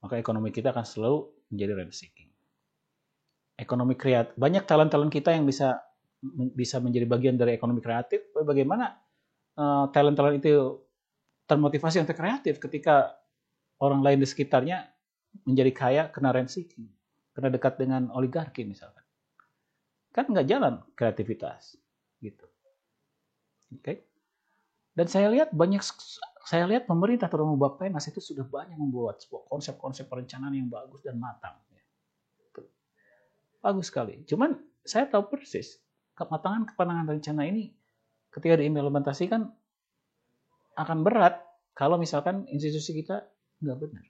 Maka ekonomi kita akan selalu menjadi rent seeking. Ekonomi kreatif, banyak talent-talent kita yang bisa menjadi bagian dari ekonomi kreatif. Bagaimana talent-talent itu termotivasi untuk kreatif ketika orang lain di sekitarnya menjadi kaya kena rent seeking, kena dekat dengan oligarki misalkan, kan nggak jalan kreativitas, gitu. Oke. Dan saya lihat pemerintah terutama Bapak Penas itu sudah banyak membuat sebuah konsep-konsep perencanaan yang bagus dan matang. Bagus sekali. Cuman saya tahu persis kematangan kepanangan rencana ini ketika diimplementasikan akan berat kalau misalkan institusi kita nggak benar.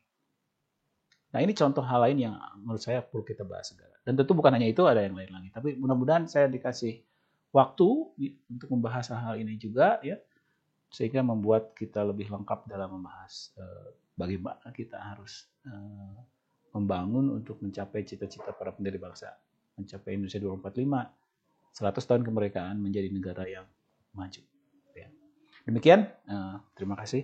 Nah ini contoh hal lain yang menurut saya perlu kita bahas segera. Dan tentu bukan hanya itu, ada yang lain lagi. Tapi mudah-mudahan saya dikasih waktu untuk membahas hal ini juga, ya, sehingga membuat kita lebih lengkap dalam membahas bagaimana kita harus membangun untuk mencapai cita-cita para pendiri bangsa, mencapai Indonesia 2045, 100 tahun kemerdekaan menjadi negara yang maju. Ya. Demikian, terima kasih.